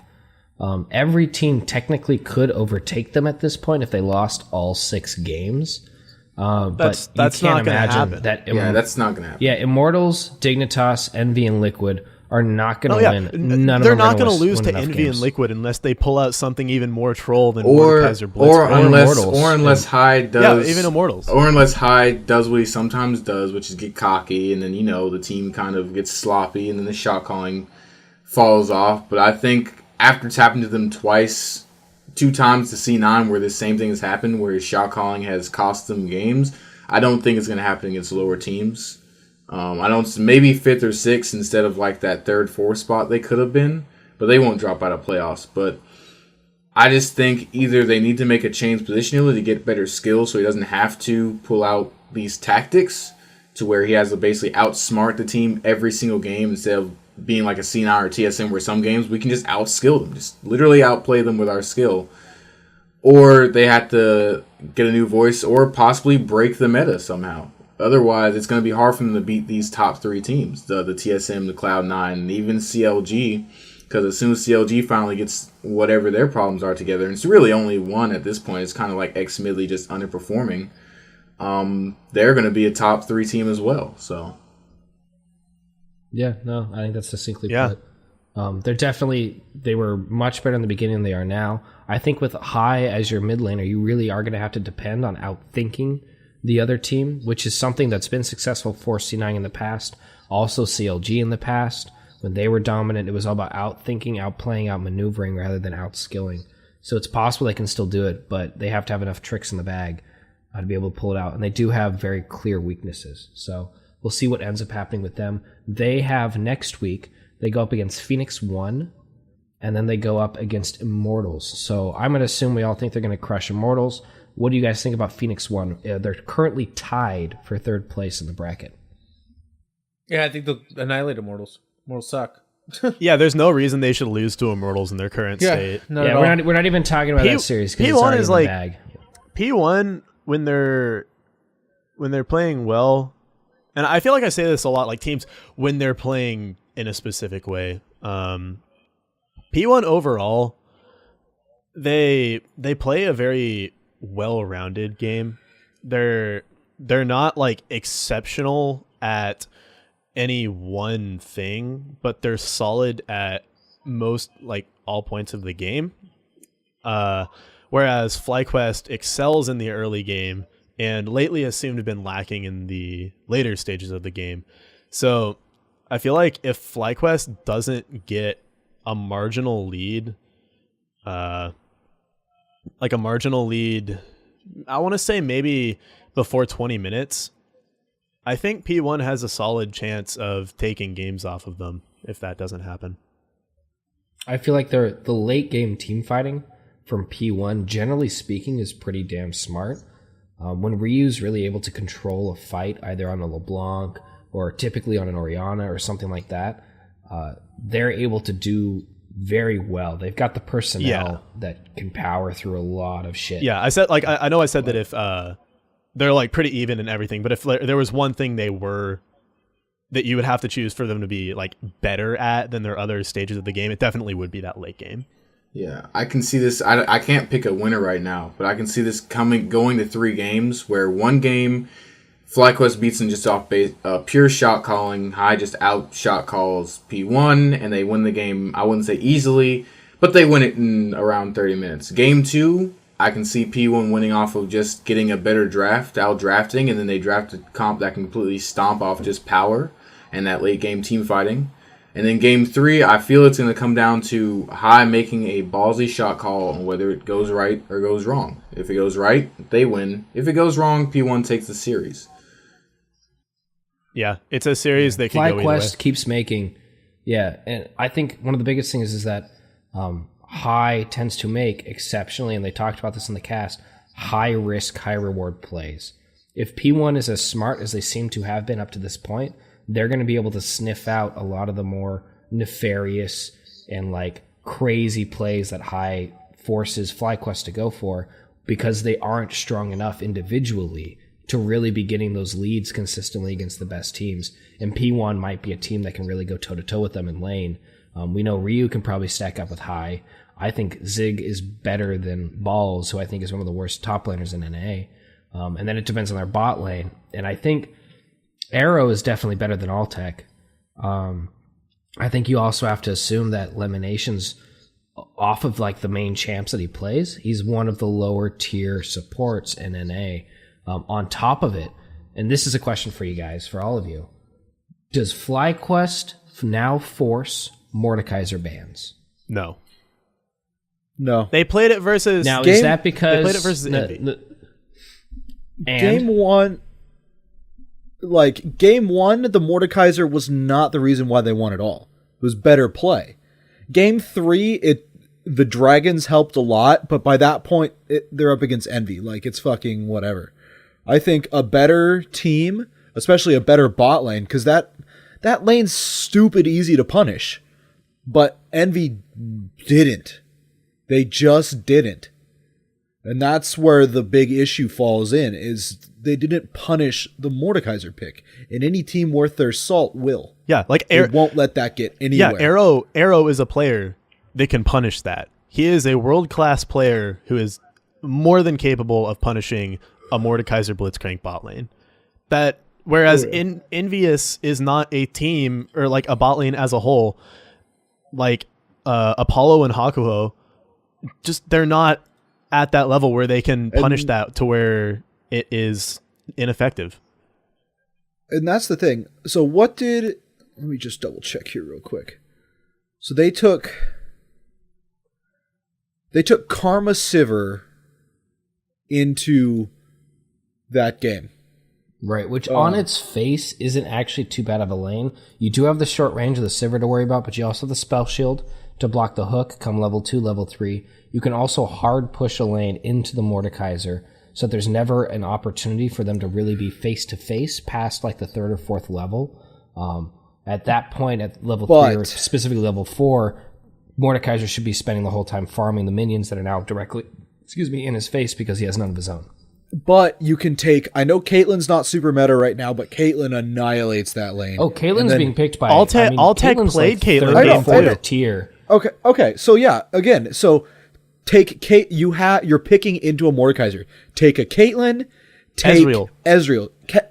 Every team technically could overtake them at this point if they lost all 6 games. But that's not going to happen. That's not going to happen. Yeah, Immortals, Dignitas, Envy, and Liquid are not going to win. They're not going to lose to Envy and Liquid unless they pull out something even more troll than or Mordekaiser Blitz. Unless High does. Even Immortals. Or unless High does what he sometimes does, which is get cocky, and then, the team kind of gets sloppy, and then the shot calling falls off. But I think after it's happened to them 2 times to C9 where the same thing has happened, where his shot calling has cost them games, I don't think it's going to happen against lower teams. Maybe 5th or 6th instead of like that 3rd, 4th spot they could have been, but they won't drop out of playoffs. But I just think either they need to make a change positionally to get better skills so he doesn't have to pull out these tactics to where he has to basically outsmart the team every single game instead of being like a C9 or TSM where some games we can just outskill them, just literally outplay them with our skill. Or they have to get a new voice or possibly break the meta somehow. Otherwise, it's going to be hard for them to beat these top 3 teams, the TSM, the Cloud9, and even CLG, because as soon as CLG finally gets whatever their problems are together, and it's really only one at this point, it's kind of like X-Midley just underperforming, they're going to be a top 3 team as well, so... Yeah, no, I think that's succinctly put. They were much better in the beginning than they are now. I think with High as your mid laner, you really are going to have to depend on outthinking the other team, which is something that's been successful for C9 in the past, also CLG in the past. When they were dominant, it was all about outthinking, outplaying, outmaneuvering rather than outskilling. So it's possible they can still do it, but they have to have enough tricks in the bag to be able to pull it out. And they do have very clear weaknesses. So we'll see what ends up happening with them. They have next week, they go up against Phoenix 1, and then they go up against Immortals. So I'm going to assume we all think they're going to crush Immortals. What do you guys think about Phoenix 1? They're currently tied for 3rd place in the bracket. Yeah, I think they'll annihilate Immortals. Immortals suck. Yeah, there's no reason they should lose to Immortals in their current state. We're not even talking about that series because it's already in the bag. P1 when they're playing well, and I feel like I say this a lot, like teams when they're playing in a specific way. P1 overall, they play a very well-rounded game. They're not like exceptional at any one thing, but they're solid at most, like, all points of the game. Whereas FlyQuest excels in the early game and lately has seemed to have been lacking in the later stages of the game. So I feel like if FlyQuest doesn't get a marginal lead, I want to say maybe before 20 minutes. I think P1 has a solid chance of taking games off of them if that doesn't happen. I feel like the late game team fighting from P1, generally speaking, is pretty damn smart. When Ryu's really able to control a fight, either on a LeBlanc or typically on an Orianna or something like that, they're able to do very well. They've got the personnel that can power through a lot of shit. Yeah, I said I know I said that if they're like pretty even and everything, but if there was one thing they were that you would have to choose for them to be like better at than their other stages of the game, it definitely would be that late game. Yeah, I can see this. I can't pick a winner right now, but I can see this going to 3 games where one game FlyQuest beats them just off base, pure shot calling. High just out shot calls P1, and they win the game. I wouldn't say easily, but they win it in around 30 minutes. Game 2, I can see P1 winning off of just getting a better draft, out drafting, and then they draft a comp that can completely stomp off just power and that late game team fighting. And then game 3, I feel it's going to come down to High making a ballsy shot call on whether it goes right or goes wrong. If it goes right, they win. If it goes wrong, P1 takes the series. Yeah, it's a series they can go either way. FlyQuest keeps making, and I think one of the biggest things is that High tends to make exceptionally, and they talked about this in the cast, high risk, high reward plays. If P1 is as smart as they seem to have been up to this point, they're going to be able to sniff out a lot of the more nefarious and like crazy plays that High forces FlyQuest to go for, because they aren't strong enough individually to really be getting those leads consistently against the best teams. And P1 might be a team that can really go toe-to-toe with them in lane. We know Ryu can probably stack up with High. I think Zig is better than Balls, who I think is one of the worst top laners in NA. And then it depends on their bot lane. And I think Arrow is definitely better than Altec. I think you also have to assume that Lemonation's off of like the main champs that he plays. He's one of the lower tier supports in NA. On top of it, and this is a question for you guys, for all of you, does FlyQuest now force Mordekaiser bans? No. No. They played it versus... Now, is that because... They played it versus Envy. Game 1, Game 1, the Mordekaiser was not the reason why they won at all. It was better play. Game 3, the Dragons helped a lot, but by that point, they're up against Envy. Like, it's fucking whatever. I think a better team, especially a better bot lane, because that lane's stupid easy to punish. But Envy didn't. They just didn't. And that's where the big issue falls in, is they didn't punish the Mordekaiser pick. And any team worth their salt will. Yeah, like they won't let that get anywhere. Yeah, Arrow is a player that can punish that. He is a world-class player who is more than capable of punishing a Mordekaiser Blitzcrank bot lane. Whereas Envious is not a team or like a bot lane as a whole. Like Apollo and Hakuho, just they're not at that level where they can punish that to where it is ineffective. And that's the thing. So let me just double check here real quick. So they took Karma Sivir into that game. Right, which on its face isn't actually too bad of a lane. You do have the short range of the Sivir to worry about, but you also have the spell shield to block the hook come level 2, level 3. You can also hard push a lane into the Mordekaiser, so that there's never an opportunity for them to really be face-to-face past like the 3rd or 4th level. At that point, at level 3, or specifically level 4, Mordekaiser should be spending the whole time farming the minions that are now directly in his face because he has none of his own. But you can take... I know Caitlyn's not super meta right now, but Caitlyn annihilates that lane. Oh, Caitlyn's being picked by... Altec played Caitlyn. I know. 4th tier. Okay. So yeah, again, take Kate. You're picking into a Mordekaiser. Take a Caitlyn. Take Ezreal.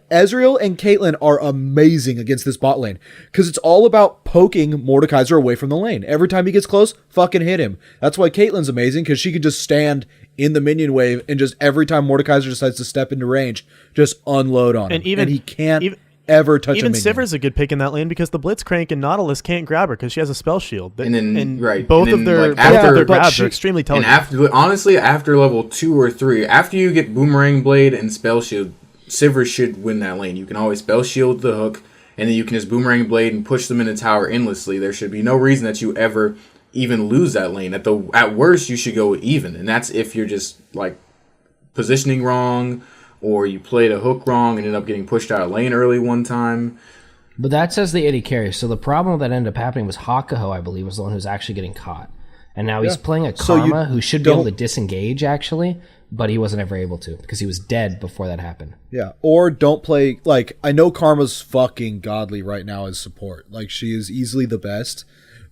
Ezreal and Caitlyn are amazing against this bot lane because it's all about poking Mordekaiser away from the lane. Every time he gets close, fucking hit him. That's why Caitlyn's amazing, because she can just stand in the minion wave and just every time Mordekaiser decides to step into range, just unload on him. And he can't ever touch Even a minion. Sivir's a good pick in that lane because the Blitzcrank and Nautilus can't grab her because she has a spell shield. And then both of their grabs are extremely And telling. after level 2 or 3, after you get Boomerang Blade and Spell Shield, Sivir should win that lane. You can always Spell Shield the hook, and then you can just Boomerang Blade and push them in the tower endlessly. There should be no reason that you ever even lose that lane. At worst, you should go even, and that's if you're just like positioning wrong, or you played a hook wrong and ended up getting pushed out of lane early one time. But that says the AD carry. So the problem that ended up happening was Hakuho, I believe, was the one who was actually getting caught. And now he's playing a Karma who should be able to disengage, actually, but he wasn't ever able to because he was dead before that happened. Yeah, or don't play, like, I know Karma's fucking godly right now as support. Like, she is easily the best.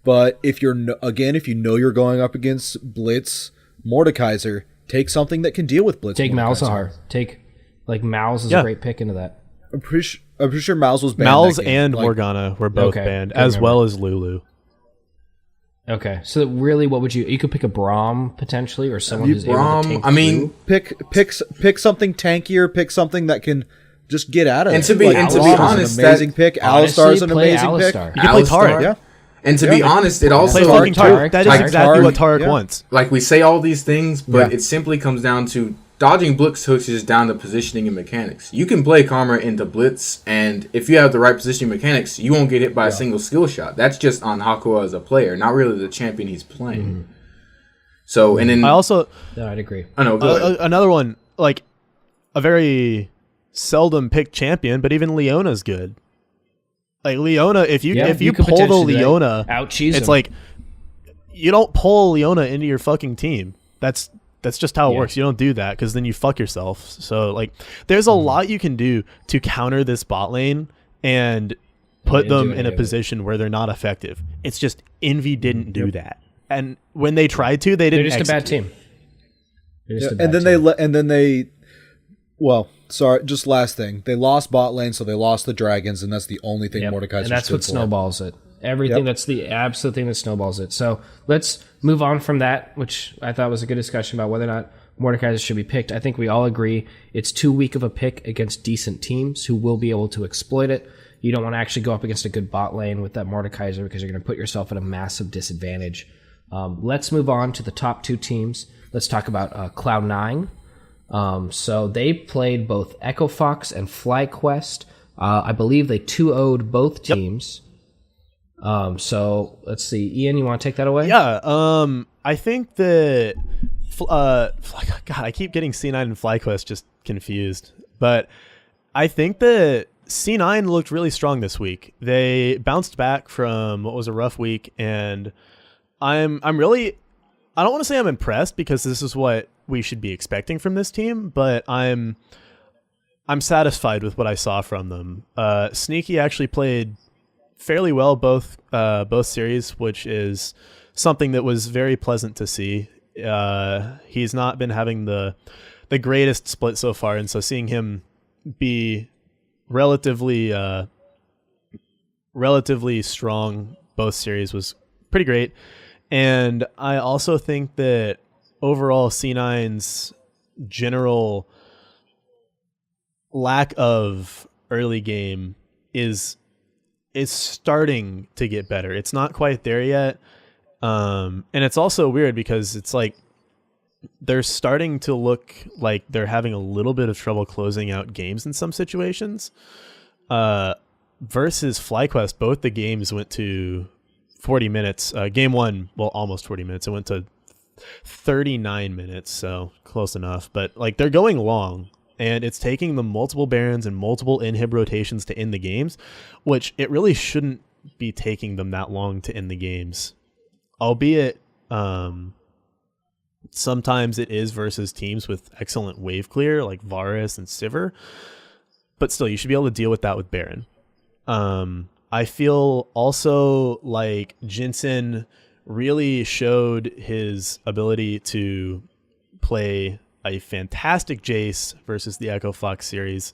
But if you're, if you know you're going up against Blitz, Mordekaiser, take something that can deal with Blitz. Take Malzahar. Mal's is a great pick into that. I'm pretty sure Mal's was banned. Mal's and Morgana were both banned, as well as Lulu. Okay, so really, what would you could pick a Braum potentially, or someone who's able to tank. I mean, pick something tankier. Pick something that can just get out of it. And to be honest, an amazing pick. Alistar's an amazing pick. You can play Tarek. Yeah. And to be honest, it also play Tarek. That is exactly what Tarek wants. Like, we say all these things, but it simply comes down to dodging Blitz hooks is down to positioning and mechanics. You can play Karma into Blitz, and if you have the right positioning mechanics, you won't get hit by a single skill shot. That's just on Hakuho as a player, not really the champion he's playing. Mm-hmm. So, and then I'd agree. I know. Another one, like a very seldom picked champion, but even Leona's good. Like Leona, if you pull the Leona, it's like you don't pull Leona into your fucking team. That's just how it works. You don't do that because then you fuck yourself. So like, there's a lot you can do to counter this bot lane and put them in a position where they're not effective. It's just Envy didn't do that, and when they tried to, they didn't. They're just execute. a bad team. And then they. Well, sorry, just last thing. They lost bot lane, so they lost the dragons, and that's the only thing Mordekaiser. And that's what snowballs it. Everything that's the absolute thing that snowballs it. So let's move on from that, which I thought was a good discussion about whether or not Mordekaiser should be picked. I think we all agree it's too weak of a pick against decent teams who will be able to exploit it. You don't want to actually go up against a good bot lane with that Mordekaiser because you're going to put yourself at a massive disadvantage. Let's move on to the top two teams. Let's talk about Cloud9. So they played both Echo Fox and FlyQuest. I believe they 2-0'd both teams. So let's see. Ian, you want to take that away? Yeah. I think that God, I keep getting C9 and FlyQuest just confused. But I think that C9 looked really strong this week. They bounced back from what was a rough week, and I'm really, I don't want to say I'm impressed because this is what we should be expecting from this team, but I'm satisfied with what I saw from them. Sneaky actually played fairly well both series, which is something that was very pleasant to see. He's not been having the greatest split so far, and so seeing him be relatively strong both series was pretty great. And I also think that overall C9's general lack of early game is starting to get better. It's not quite there yet. And it's also weird because it's like they're starting to look like they're having a little bit of trouble closing out games in some situations. Versus FlyQuest, both the games went to 40 minutes. Game one, well, almost 40 minutes. It went to 39 minutes, so close enough. But like they're going long, and it's taking them multiple Barons and multiple inhib rotations to end the games, which it really shouldn't be taking them that long to end the games. Albeit, sometimes it is versus teams with excellent wave clear, like Varus and Sivir. But still, you should be able to deal with that with Baron. I feel also like Jinsen really showed his ability to play a fantastic Jace versus the Echo Fox series.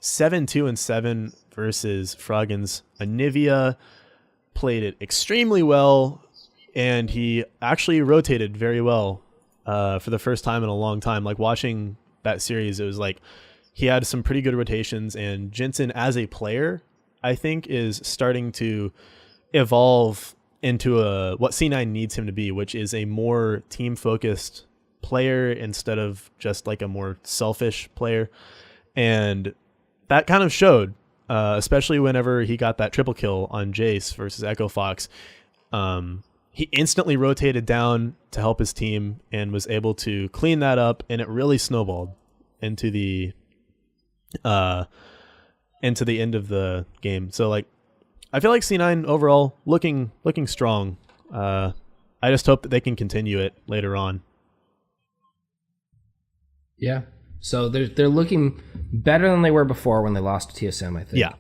7-2-7 versus Froggen's Anivia. Played it extremely well, and he actually rotated very well for the first time in a long time. Like watching that series, it was like he had some pretty good rotations, and Jensen as a player, I think, is starting to evolve into what C9 needs him to be, which is a more team-focused player instead of just like a more selfish player. And that kind of showed, especially whenever he got that triple kill on Jace versus Echo Fox. He instantly rotated down to help his team and was able to clean that up, and it really snowballed into the end of the game. So like, I feel like C9 overall looking strong. I just hope that they can continue it later on. Yeah. So they're looking better than they were before when they lost to TSM, I think. Yeah.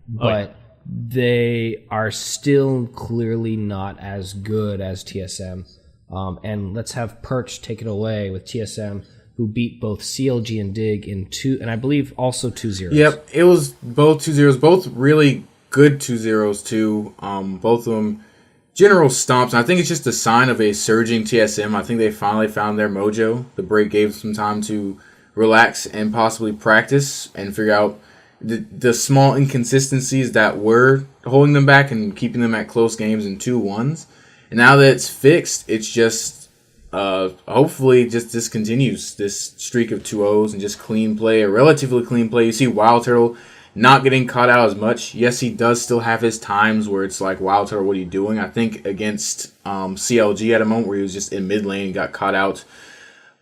But they are still clearly not as good as TSM. And let's have Perch take it away with TSM, who beat both CLG and Dig in 2, and I believe also 2-0. Yep, it was both 2-0s, both really good 2-0s too. Both of them general stomps. And I think it's just a sign of a surging TSM. I think they finally found their mojo. The break gave some time to relax and possibly practice and figure out the small inconsistencies that were holding them back and keeping them at close games and 2-1s. And now that it's fixed, it's just hopefully just this continues, this streak of 2-0s and just clean play, a relatively clean play. You see Wild Turtle not getting caught out as much. Yes, he does still have his times where it's like, Wild Turtle, what are you doing? I think against CLG at a moment where he was just in mid lane, got caught out.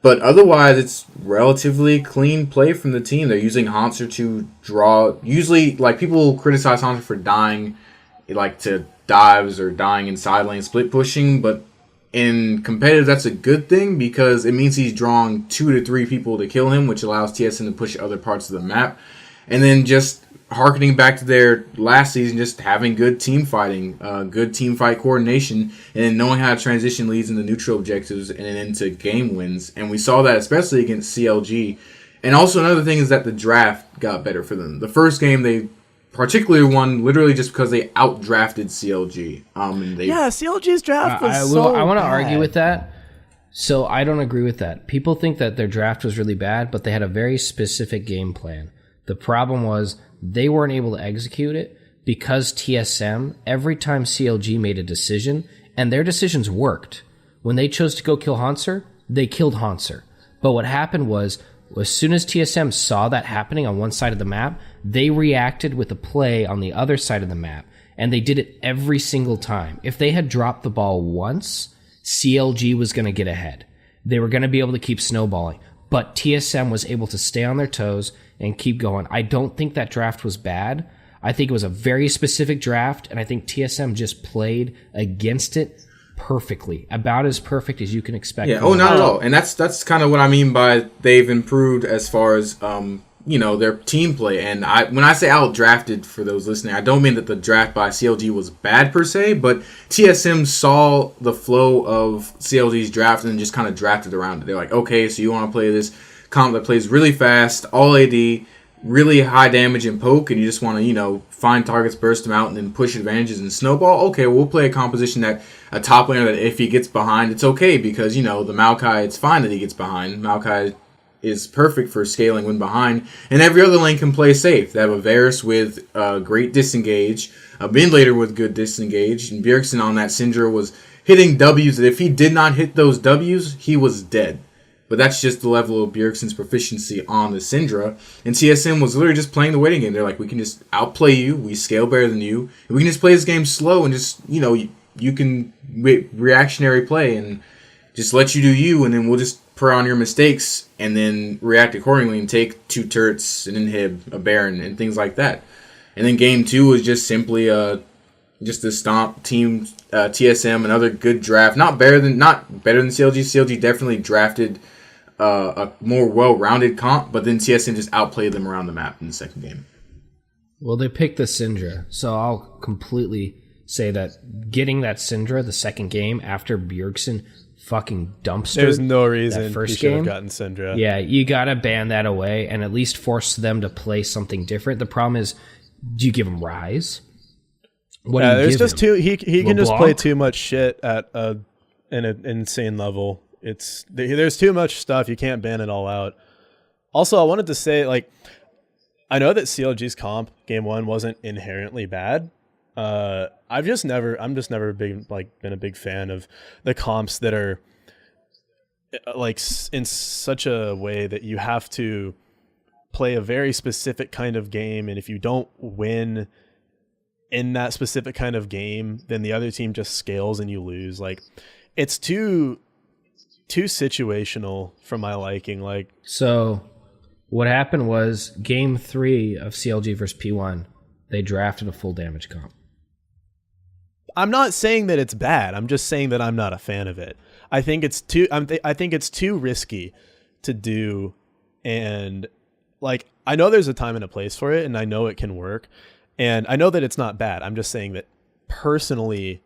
But otherwise, it's relatively clean play from the team. They're using Hanser to draw. Usually, like, people criticize Hanser for dying, like, to dives or dying in side lane split pushing. But in competitive, that's a good thing because it means he's drawing 2 to 3 people to kill him, which allows TSM to push other parts of the map. And then just harkening back to their last season, just having good team fighting, good team fight coordination, and then knowing how to transition leads into neutral objectives and then into game wins. And we saw that especially against CLG. And also another thing is that the draft got better for them. The first game they particularly won literally just because they outdrafted CLG. CLG's draft was I want to bad. argue with that. So I don't agree with that. People think that their draft was really bad, but they had a very specific game plan. The problem was they weren't able to execute it because TSM, every time CLG made a decision, and their decisions worked. When they chose to go kill Hanser, they killed Hanser. But what happened was, as soon as TSM saw that happening on one side of the map, they reacted with a play on the other side of the map, and they did it every single time. If they had dropped the ball once, CLG was going to get ahead. They were going to be able to keep snowballing. But TSM was able to stay on their toes and keep going. I don't think that draft was bad. I think it was a very specific draft, and I think TSM just played against it perfectly. About as perfect as you can expect. Yeah, not at all. And that's kind of what I mean by they've improved as far as their team play. And when I say outdrafted, for those listening, I don't mean that the draft by CLG was bad per se, but TSM saw the flow of CLG's draft and just kind of drafted around it. They're like, okay, so you want to play this comp that plays really fast, all AD, really high damage and poke, and you just want to, find targets, burst them out, and then push advantages and snowball. Okay, we'll play a composition that a top laner that if he gets behind, it's okay because, the Maokai, it's fine that he gets behind. Maokai is perfect for scaling when behind, and every other lane can play safe. They have a Varus with great disengage, a mid laner with good disengage, and Bjergsen on that Syndra was hitting W's that if he did not hit those W's, he was dead. But that's just the level of Bjergsen's proficiency on the Syndra. And TSM was literally just playing the waiting game. They're like, we can just outplay you, we scale better than you, and we can just play this game slow and just, you can reactionary play and just let you do you, and then we'll just prey on your mistakes and then react accordingly and take 2 turrets, an inhib, a baron, and things like that. And then game 2 was just simply just a stomp team, TSM, another good draft. Not better than CLG. CLG definitely drafted a more well-rounded comp, but then TSM just outplayed them around the map in the second game. Well, they picked the Syndra, so I'll completely say that getting that Syndra the second game after Bjergsen fucking dumpster. There's no reason that first he should game, have gotten Syndra. Yeah, you gotta ban that away and at least force them to play something different. The problem is, do you give him Rise? What do you there's give just him? too he can just play too much shit at an insane level. There's too much stuff. You can't ban it all out. Also, I wanted to say, I know that CLG's comp game 1 wasn't inherently bad. I'm just never been a big fan of the comps that are like in such a way that you have to play a very specific kind of game, and if you don't win in that specific kind of game, then the other team just scales and you lose. Like, it's too situational for my liking. Like, So what happened was game 3 of CLG versus P1, they drafted a full damage comp. I'm not saying that it's bad. I'm just saying that I'm not a fan of it. I think it's too risky to do, and like, I know there's a time and a place for it, and I know it can work, and I know that it's not bad. I'm just saying that personally,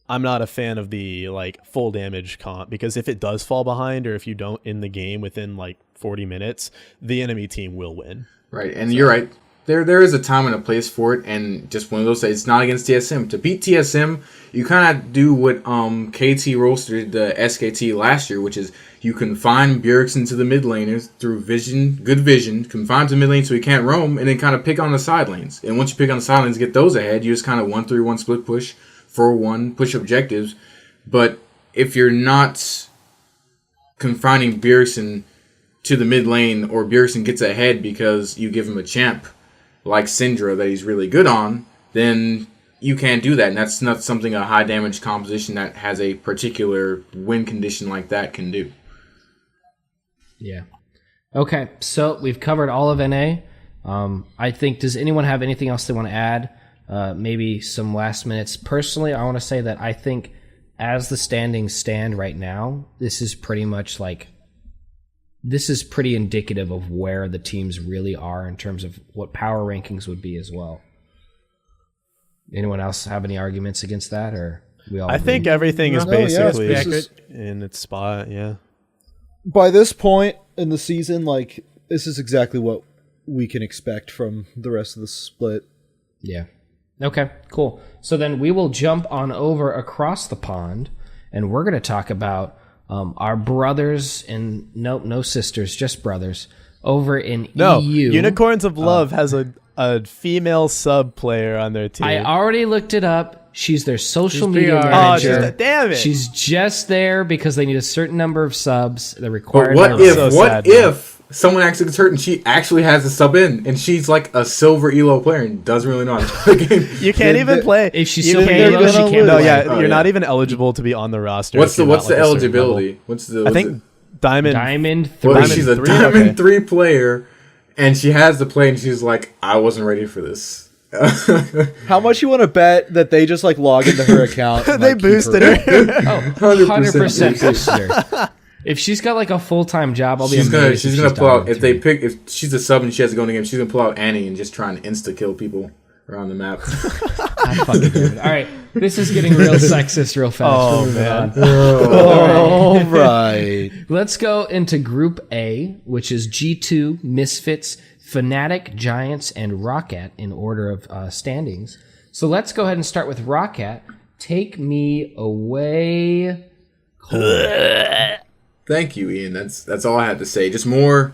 I'm not a fan of the like full damage comp, because if it does fall behind, or if you don't end the game within like 40 minutes, the enemy team will win. Right, and you're right. There is a time and a place for it, and just one of those. It's not against TSM. To beat TSM, you kind of do what KT Roaster did to SKT last year, which is you confine Bjergsen to the mid laners through good vision, confine to mid lane so he can't roam, and then kind of pick on the side lanes. And once you pick on the side lanes, get those ahead, you just kind of 1-3-1 split push, 4-1 push objectives. But if you're not confining Bjergsen to the mid lane, or Bjergsen gets ahead because you give him a champ like Syndra that he's really good on, then you can't do that. And that's not something a high damage composition that has a particular win condition like that can do. Yeah. Okay, so we've covered all of NA. I think, does anyone have anything else they want to add? Maybe some last minutes. Personally, I want to say that I think as the standings stand right now, this is pretty indicative of where the teams really are in terms of what power rankings would be as well. Anyone else have any arguments against that, or we all? I think everything is basically in its spot. Yeah. By this point in the season, like, this is exactly what we can expect from the rest of the split. Yeah. Okay, cool. So then we will jump on over across the pond, and we're going to talk about our brothers and no sisters, just brothers over in EU. Unicorns of Love has a female sub player on their team. I already looked it up. She's their social media manager. Damn it! She's just there because they need a certain number of subs. They're required. But what if someone actually gets hurt and she actually has a sub in, and she's like a silver elo player and doesn't really know how to play the game? You can't even play. If she's silver elo, she can't. No, yeah, you're not even eligible to be on the roster. What's the eligibility? I think Diamond 3. Well, she's a Diamond 3 player, and she has to play, and she's like, I wasn't ready for this. How much you want to bet that they just like log into her account? And, they boosted her. 100% boosted her. If she's got like a full-time job, I'll be amazed. She's gonna pull out if she's a sub and she has to go in the game. She's gonna pull out Annie and just try and insta kill people around the map. I fucking do it. All right, this is getting real sexist real fast. Oh man! All right. Let's go into Group A, which is G2, Misfits, Fnatic, Giants, and Roccat in order of standings. So let's go ahead and start with Roccat. Take me away. Thank you, Ian. That's all I had to say. Just more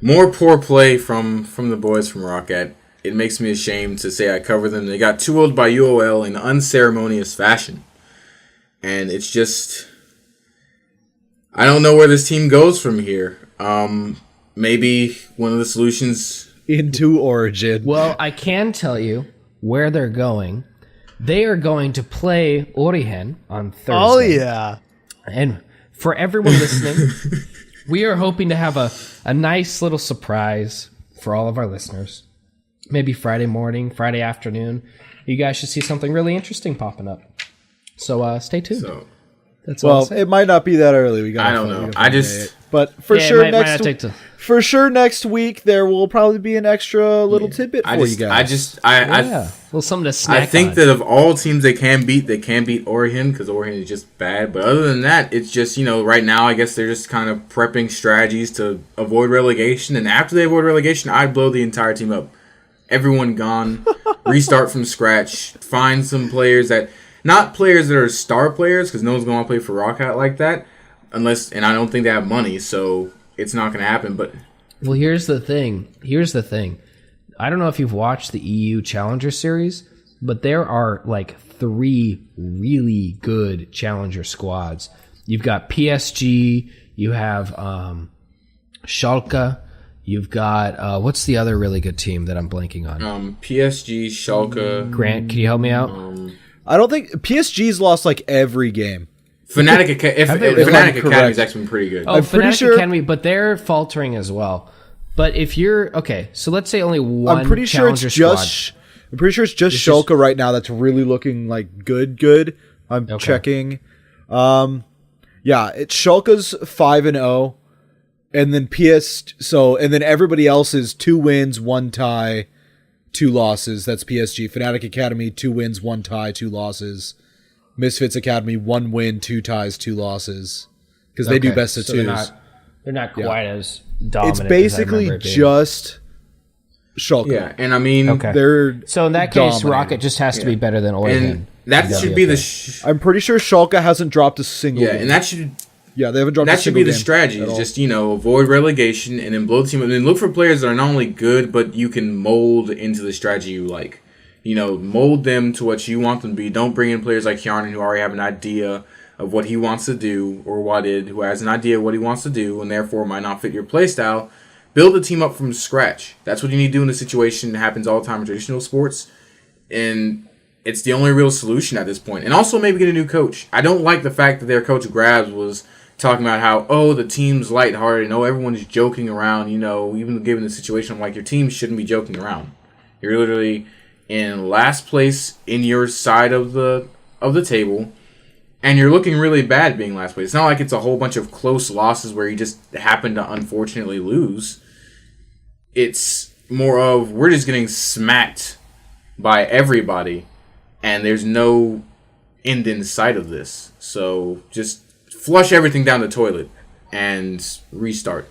poor play from the boys from Roccat. It makes me ashamed to say I cover them. They got 2-0'd by UOL in unceremonious fashion. And it's just, I don't know where this team goes from here. Maybe one of the solutions into Origin. Well, I can tell you where they're going. They are going to play Origen on Thursday. Oh yeah. And for everyone listening, we are hoping to have a nice little surprise for all of our listeners. Maybe Friday morning, Friday afternoon. You guys should see something really interesting popping up. So stay tuned. That's all. Well, it might not be that early. I don't know. But for sure next week there will probably be an extra little tidbit for you guys. Well, something to snack I think on. that of all teams they can beat Origen, because Origen is just bad. But other than that, it's just, right now I guess they're just kind of prepping strategies to avoid relegation. And after they avoid relegation, I'd blow the entire team up. Everyone gone, restart from scratch, find some players not players that are star players, because no one's going to play for Roccat like that, and I don't think they have money, so it's not going to happen. But Well, here's the thing. I don't know if you've watched the EU Challenger Series, but there are like 3 really good Challenger squads. You've got PSG, you have Schalke, you've got what's the other really good team that I'm blanking on? PSG, Schalke. Grant, can you help me out? I don't think PSG's lost like every game. Fnatic Academy's actually been pretty good. Oh, I'm pretty Fnatic sure- Academy, but they're faltering as well. But if you're okay, so let's say only one I'm pretty sure it's Challenger just. I'm pretty sure it's just Schalke right now that's really looking like good. I'm checking. Yeah, it's Schalke's 5-0, and then and then everybody else is 2 wins, 1 tie, 2 losses. That's PSG. Fnatic Academy 2 wins, 1 tie, 2 losses. Misfits Academy 1 win, 2 ties, 2 losses. Because they do best of so twos. They're not quite as dominant. It's basically just Schalke. Yeah, and I mean, They're so in that case, dominating. Rocket just has to be better than Oregon. and that should be the I'm pretty sure Schalke hasn't dropped a single game. and that should Yeah, they haven't dropped a that should single be the game strategy. at Is all. just avoid relegation and then blow the team up, and then look for players that are not only good but you can mold into the strategy you like. Mold them to what you want them to be. Don't bring in players like Hjarnan who already have an idea of what he wants to do, or who has an idea of what he wants to do, and therefore might not fit your playstyle. Build the team up from scratch. That's what you need to do in a situation that happens all the time in traditional sports, and it's the only real solution at this point. And also maybe get a new coach. I don't like the fact that their coach Grabs was talking about how, the team's lighthearted, everyone's joking around, even given the situation. I'm like, your team shouldn't be joking around. You're literally in last place in your side of the table, and you're looking really bad being last place. It's not like it's a whole bunch of close losses where you just happen to unfortunately lose. It's more of we're just getting smacked by everybody, and there's no end in sight of this. So just flush everything down the toilet and restart.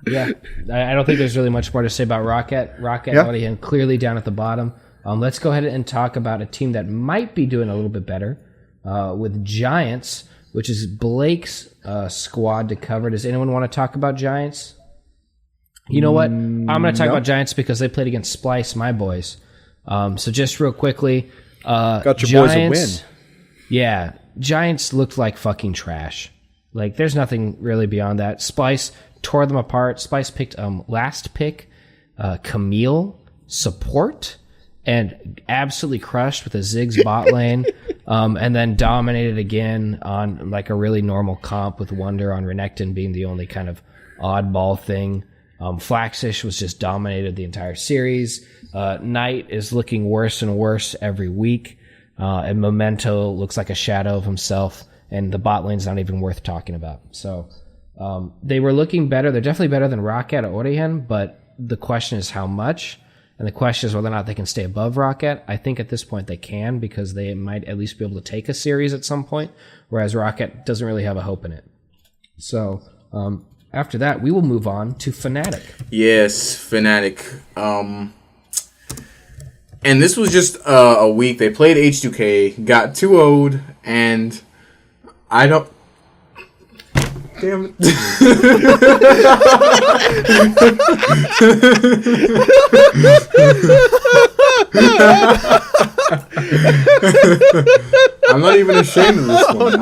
Yeah, I don't think there's really much more to say about Rocket. Rocket, Yeah. Oregon, clearly down at the bottom. Let's go ahead and talk about a team that might be doing a little bit better with Giants, which is Blake's squad to cover. Does anyone want to talk about Giants? You know what? I'm going to talk about Giants because they played against Splice, my boys. So just real quickly. Got your Giants, boys a win. Yeah, Giants looked like fucking trash. Like, there's nothing really beyond that. Splice tore them apart. Splice picked last pick, Camille, support, and absolutely crushed with a Ziggs bot lane, and then dominated again on like a really normal comp with Wonder on Renekton being the only kind of oddball thing. Flaxish was just dominated the entire series. Knight is looking worse and worse every week, and Memento looks like a shadow of himself, and the bot lane's not even worth talking about. So they were looking better. They're definitely better than Rocket or Orihen, but the question is how much. And the question is whether or not they can stay above Rocket. I think at this point they can, because they might at least be able to take a series at some point, whereas Rocket doesn't really have a hope in it. So after that, we will move on to Fnatic. Yes, Fnatic. And this was just a week. They played H2K, got 2-0'd, and I don't... Damn it. I'm not even ashamed of this one.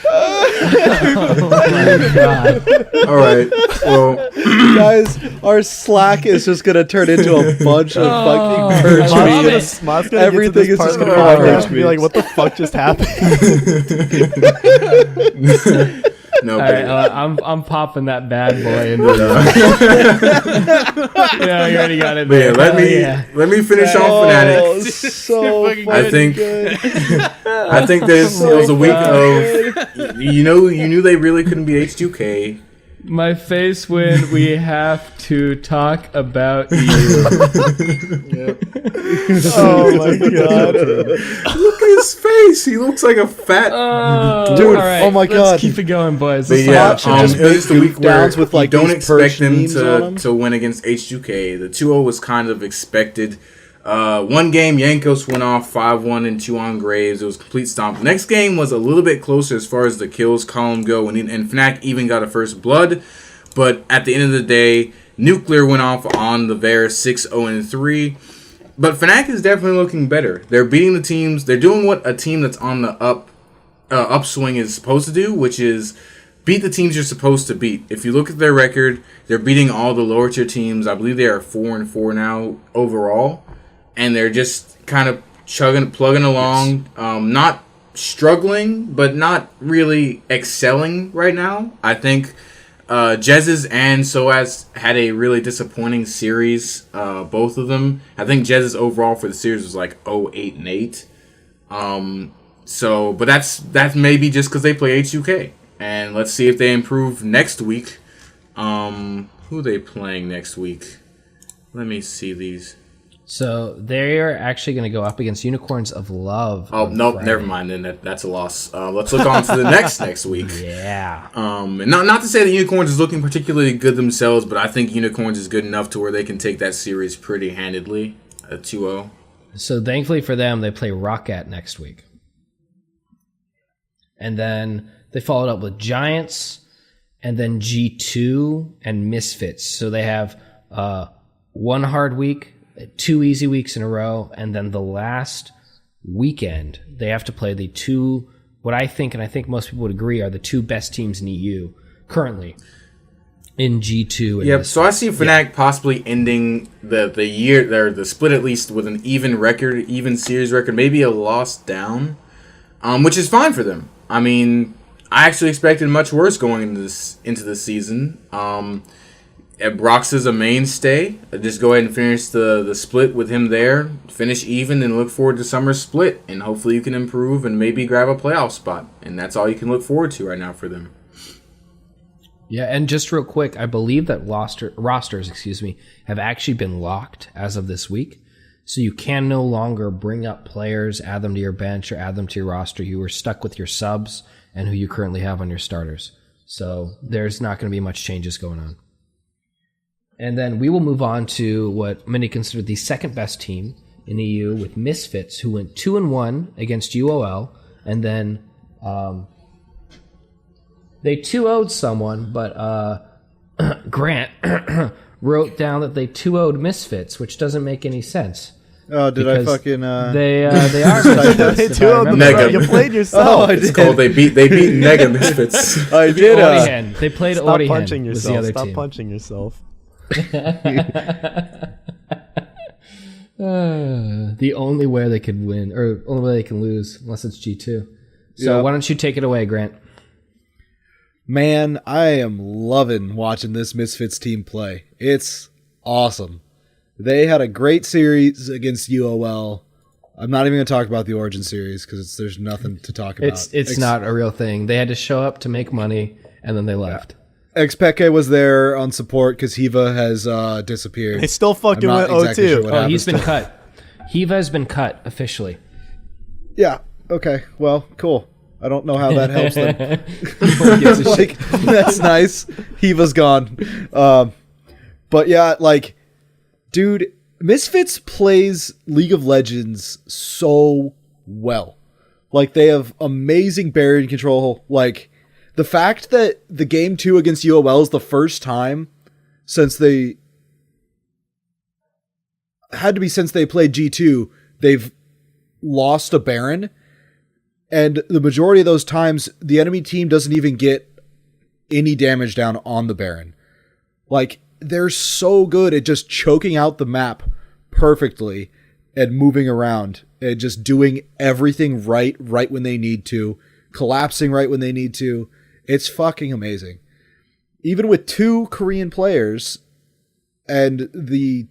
Oh my god. All right. Well, Guys, our Slack is just gonna turn into a bunch of fucking merch I love memes. it. Everything is just gonna be podcast merch and be like, memes. what the fuck just happened? no. All right, I'm popping that bad boy into Yeah, you already got it. But yeah, Man. let me finish on Oh, Fnatic. so fucking I fucking think good. I think it was a week of you knew they really couldn't be H2K. My face when we have to talk about you. Oh my god. Look at his face. He looks like a fat Dude, all right, oh my God. Let's keep it going, boys. But Let's yeah, not- should just it was the make week where goof-downs with, like, you don't these expect perch them memes on 'em. to win against H2K. The 2-0 was kind of expected. One game, Yankos went off 5-1 and 2 on Graves. It was a complete stomp. The next game was a little bit closer as far as the kills column go, and Fnac even got a first blood. But at the end of the day, Nuclear went off on the Bears 6-0-3. But Fnac is definitely looking better. They're beating the teams. They're doing what a team that's on the upswing is supposed to do, which is beat the teams you're supposed to beat. If you look at their record, they're beating all the lower tier teams. I believe they are 4-4 now overall, and they're just kind of plugging along. Not struggling, but not really excelling right now. I think Jez's and Soaz had a really disappointing series, both of them. I think Jez's overall for the series was like 0-8-8. But that's maybe just because they play H2K. And let's see if they improve next week. Who are they playing next week? Let me see these. So they are actually going to go up against Unicorns of Love. Oh, nope, never mind. Then that's a loss. Let's look on to the next week. Yeah. And not to say that Unicorns is looking particularly good themselves, but I think Unicorns is good enough to where they can take that series pretty handedly. 2-0. So thankfully for them, they play Roccat next week. And then they followed up with Giants, and then G2 and Misfits. So they have one hard week, 2 easy weeks in a row, and then the last weekend they have to play the two, what I think, and I think most people would agree, are the two best teams in EU currently in G2. And yep. So I see Fnac possibly ending the year, the split at least with an even series record, maybe a loss down, which is fine for them. I mean, I actually expected much worse going into this season. Brox is a mainstay. Just go ahead and finish the split with him there. Finish even and look forward to summer split. And hopefully you can improve and maybe grab a playoff spot. And that's all you can look forward to right now for them. Yeah, and just real quick, I believe that rosters, have actually been locked as of this week. So you can no longer bring up players, add them to your bench, or add them to your roster. You were stuck with your subs and who you currently have on your starters. So there's not going to be much changes going on. And then we will move on to what many consider the second best team in EU with Misfits, who went 2-1 against UOL, and then they 2-0'd someone, but Grant wrote down that they 2-0'd Misfits, which doesn't make any sense. Oh, did I fucking? They are Misfits. They 2-0'd Nega. You played yourself. Oh, I It's did. called they beat Nega Misfits. I did. Orihen. They played Stop Orihen. punching Was the yourself. other Stop team. punching yourself. The only way they could win, or only way they can lose, unless it's G2. So why don't you take it away, Grant? Man, I am loving watching this Misfits team play. It's awesome. They had a great series against UOL. I'm not even going to talk about the Origin series because there's nothing to talk about. It's not a real thing. They had to show up to make money, and then they left. Xpeke was there on support because Hiva has disappeared. They still fucking I'm went not exactly 0-2. sure what Oh, he's happens been cut. Hiva has been cut officially. Yeah. Okay. Well, cool. I don't know how that helps them. Gives a shit. Like, that's nice. Hiva's gone. But yeah, like, dude, Misfits plays League of Legends so well. Like, they have amazing barrier control. Like, the fact that the game 2 against UOL is the first time since they played G2, they've lost a Baron. And the majority of those times, the enemy team doesn't even get any damage down on the Baron. Like, they're so good at just choking out the map perfectly and moving around and just doing everything right when they need to, collapsing right when they need to. It's fucking amazing. Even with 2 Korean players, and the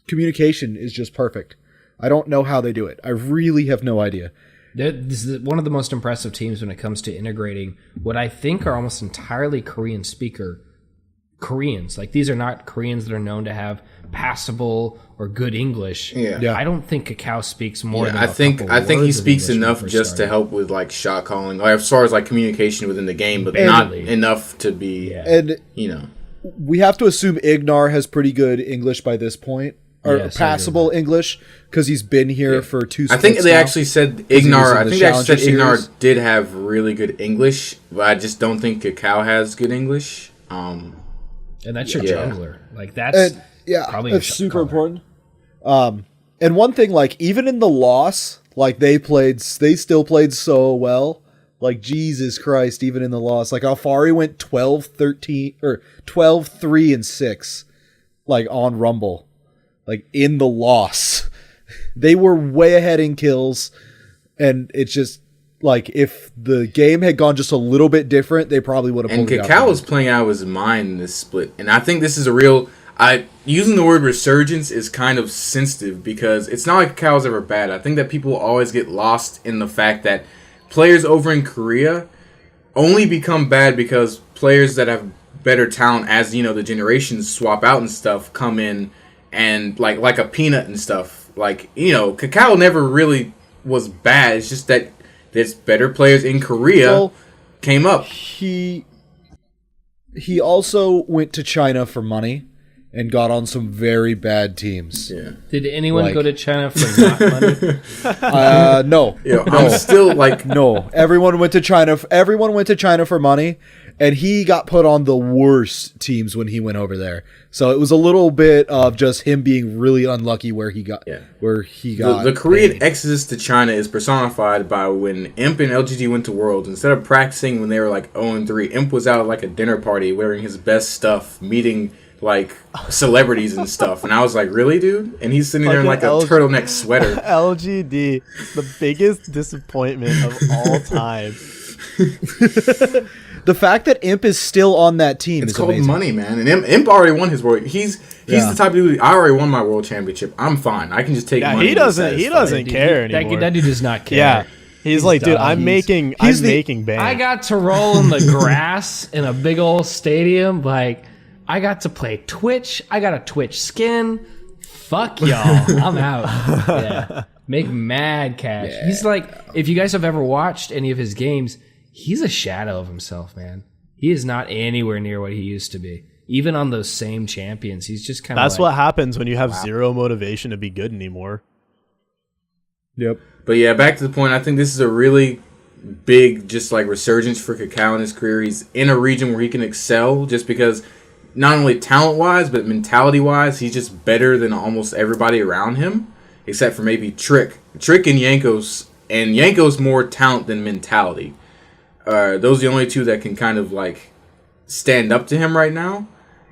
communication is just perfect. I don't know how they do it. I really have no idea. This is one of the most impressive teams when it comes to integrating what I think are almost entirely Korean speaker Koreans. Like, these are not Koreans that are known to have passable or good English. Yeah. I don't think Kakao speaks more than I think he speaks enough just to help with like shot calling, like, as far as like communication within the game, but not enough to be, And you know. we have to assume Ignar has pretty good English by this point. or Yes, I passable English because he's been here for 2 I think splits they now. actually said he was in Ignar. I the think they actually said Challenger Ignar Series. did have really good English, but I just don't think Cacao has good English. And that's your Yeah. jungler. Like that's Yeah, probably that's your super color. important. And one thing, like even in the loss, like they still played so well. Like Jesus Christ, even in the loss, like Alfari went 12-13 or 12-3-6, like on Rumble, like in the loss, they were way ahead in kills, and it's just like if the game had gone just a little bit different, they probably would have. And pulled it out. Cacao was playing out of his mind in this split, and I think this is a real. Using the word resurgence is kind of sensitive because it's not like Cacao's ever bad. I think that people always get lost in the fact that players over in Korea only become bad because players that have better talent, as you know, the generations swap out and stuff, come in and like a Peanut and stuff. Like, you know, Cacao never really was bad. It's just that there's better players in Korea came up. He also went to China for money and got on some very bad teams. Yeah. Did anyone Like- go to China for not money? No. You know, I'm still like No, everyone went to China. Everyone went to China for money, and he got put on the worst teams when he went over there. So it was a little bit of just him being really unlucky where he got. Yeah. Where he got the Korean paid. exodus to China is personified by when Imp and LGD went to Worlds. Instead of practicing when they were like 0-3, Imp was out at like a dinner party wearing his best stuff, meeting like celebrities and stuff. And I was like, really, dude? And he's sitting there in like a Fucking turtleneck sweater. LGD, the biggest disappointment of all time. The fact that Imp is still on that team It's is called amazing. money, man. And Imp already won his world. He's the type of dude. I already won my world championship. I'm fine. I can just take Yeah, money. he and be doesn't satisfied. care anymore. That dude does not care. Yeah. He's like, dude, done. I'm making bank. I got to roll in the grass in a big old stadium. Like, I got to play Twitch. I got a Twitch skin. Fuck y'all. I'm out. Yeah. Make mad cash. Yeah. He's like, if you guys have ever watched any of his games, he's a shadow of himself, man. He is not anywhere near what he used to be. Even on those same champions, he's just kind of That's what happens when you have zero motivation to be good anymore. Yep. But yeah, back to the point. I think this is a really big, just like resurgence for Cacao in his career. He's in a region where he can excel just because not only talent-wise, but mentality-wise, he's just better than almost everybody around him, except for maybe Trick. Trick and Yankos, and Yankos more talent than mentality. Those are the only two that can kind of like stand up to him right now,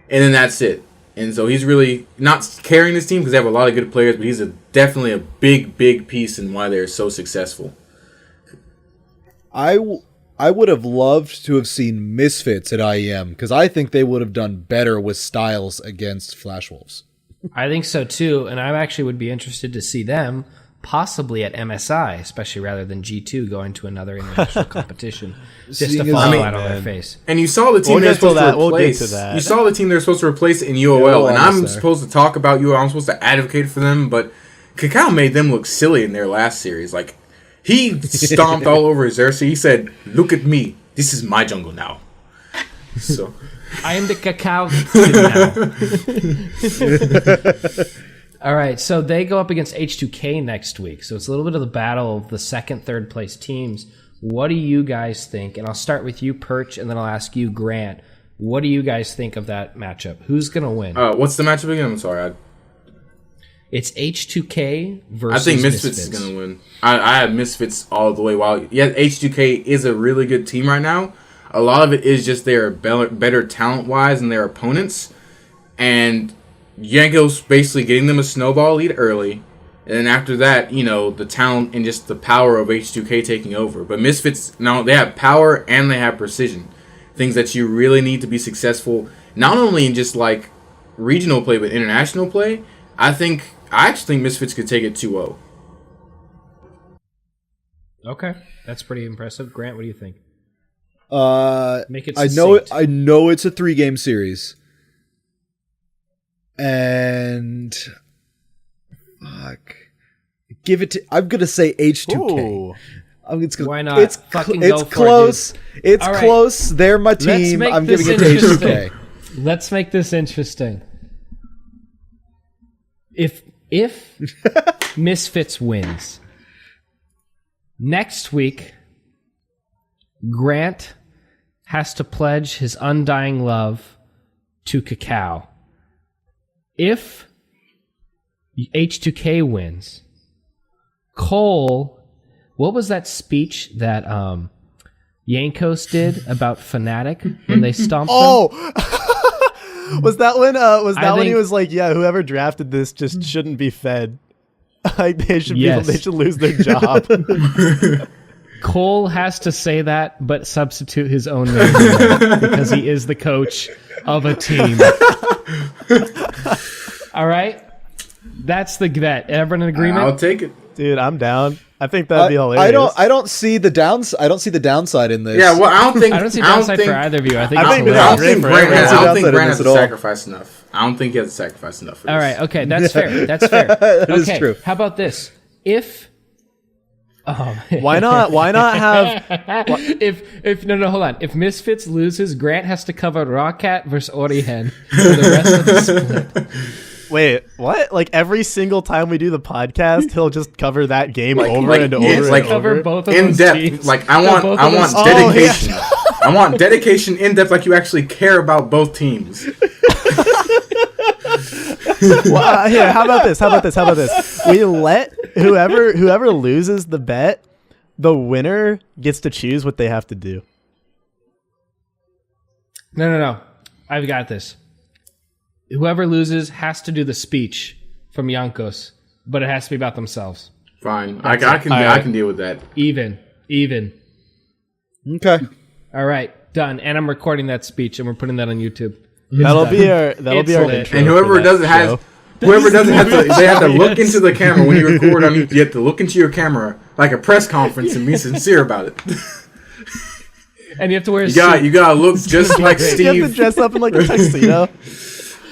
and then that's it. And so he's really not carrying this team because they have a lot of good players, but he's definitely a big, big piece in why they're so successful. I would have loved to have seen Misfits at IEM because I think they would have done better with Styles against Flash Wolves. I think so too, and I actually would be interested to see them possibly at MSI, especially rather than G2 going to another international competition just to Seeing fall as- flat on their face. And you saw the team We'll they're get to supposed to that. We'll get replace. to that. You saw the team they're supposed to replace in UOL, we'll and almost I'm there. supposed to talk about UOL. I'm supposed to advocate for them, but Cacao made them look silly in their last series. Like, he stomped all over his Xerxes. He said, "Look at me. This is my jungle now." So I am the cacao now. All right, so they go up against H2K next week. So it's a little bit of the battle of the second, third place teams. What do you guys think? And I'll start with you, Perch, and then I'll ask you, Grant. What do you guys think of that matchup? Who's going to win? what's the matchup again? I'm sorry. It's H2K I versus think Misfits is going to win. I have Misfits all the way. While H2K is a really good team right now, a lot of it is just they're better talent-wise than their opponents. And Yanko's basically getting them a snowball lead early. And then after that, you know, the talent and just the power of H2K taking over. But Misfits, no, they have power and they have precision. Things that you really need to be successful, not only in just like regional play, but international play. I actually think Misfits could take it 2-0. Okay, that's pretty impressive. Grant, what do you think? Make it I know succinct. I know it's a 3-game series. And fuck. Give it to I'm going to say H2K. Ooh. Why not? It's Fucking it's go for it, close. It's All right. close. They're my Let's team. make I'm this giving it to interesting. H2K. Let's make this interesting. If Misfits wins next week, Grant has to pledge his undying love to Cacao. If H2K wins, Cole, what was that speech that Yankos did about Fnatic when they stomped him? Was that when when he think- was like, yeah, whoever drafted this just shouldn't be fed. Like they should they should lose their job. Cole has to say that, but substitute his own name because he is the coach of a team. All right, that's the bet. Everyone in agreement? I'll take it. Dude, I'm down. I think that'd be hilarious. I don't see the downside in this. Yeah, well, I don't see downside for either of you. I think I think it's that- hilarious. I don't think downside in Grant has this to at all. sacrifice enough. I don't think he has to sacrifice enough for this. All right, okay, that's fair. That's fair. That is okay, true. how about this? If Why not have if no, hold on. If Misfits loses, Grant has to cover Rocket versus Orihen for the rest of the split. Wait, what? Like every single time we do the podcast, he'll just cover that game Like- over like- and yeah, over it's and like- Cover over. both of In those depth, teams. like I want both of those- dedication. I want dedication in depth, like you actually care about both teams. Well, here, how about this? We let whoever loses the bet, the winner gets to choose what they have to do. No. I've got this. Whoever loses has to do the speech from Yankos, but it has to be about themselves. Fine, I can deal with that. Even. Okay. All right, done. And I'm recording that speech, and we're putting that on YouTube. That'll be our It's intro. lit. And for whoever that doesn't have show. they have to look into the camera when you record on YouTube. You have to look into your camera like a press conference and be sincere about it. And you have to wear a You suit. gotta look just like You have to Steve. dress up in like a tuxedo.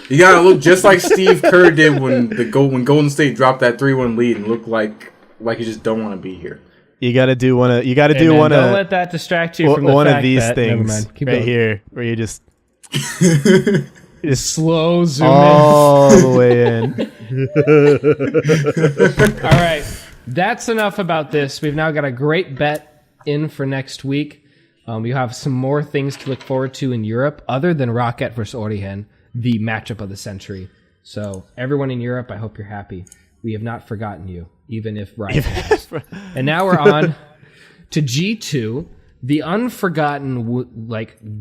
You gotta look just like Steve Kerr did when Golden State dropped that 3-1 lead and look like you just don't want to be here. You gotta do one of. You gotta And do then one don't of. let that distract you from the One fact of these that, never things mind. Keep right going. here, where you just Slow zoom all the way in. in. All right, that's enough about this. We've now got a great bet in for next week. You have some more things to look forward to in Europe, other than Rocket versus Orihen, the matchup of the century. So everyone in Europe, I hope you're happy. We have not forgotten you, even if Riot has. And now we're on to G2, the unforgotten,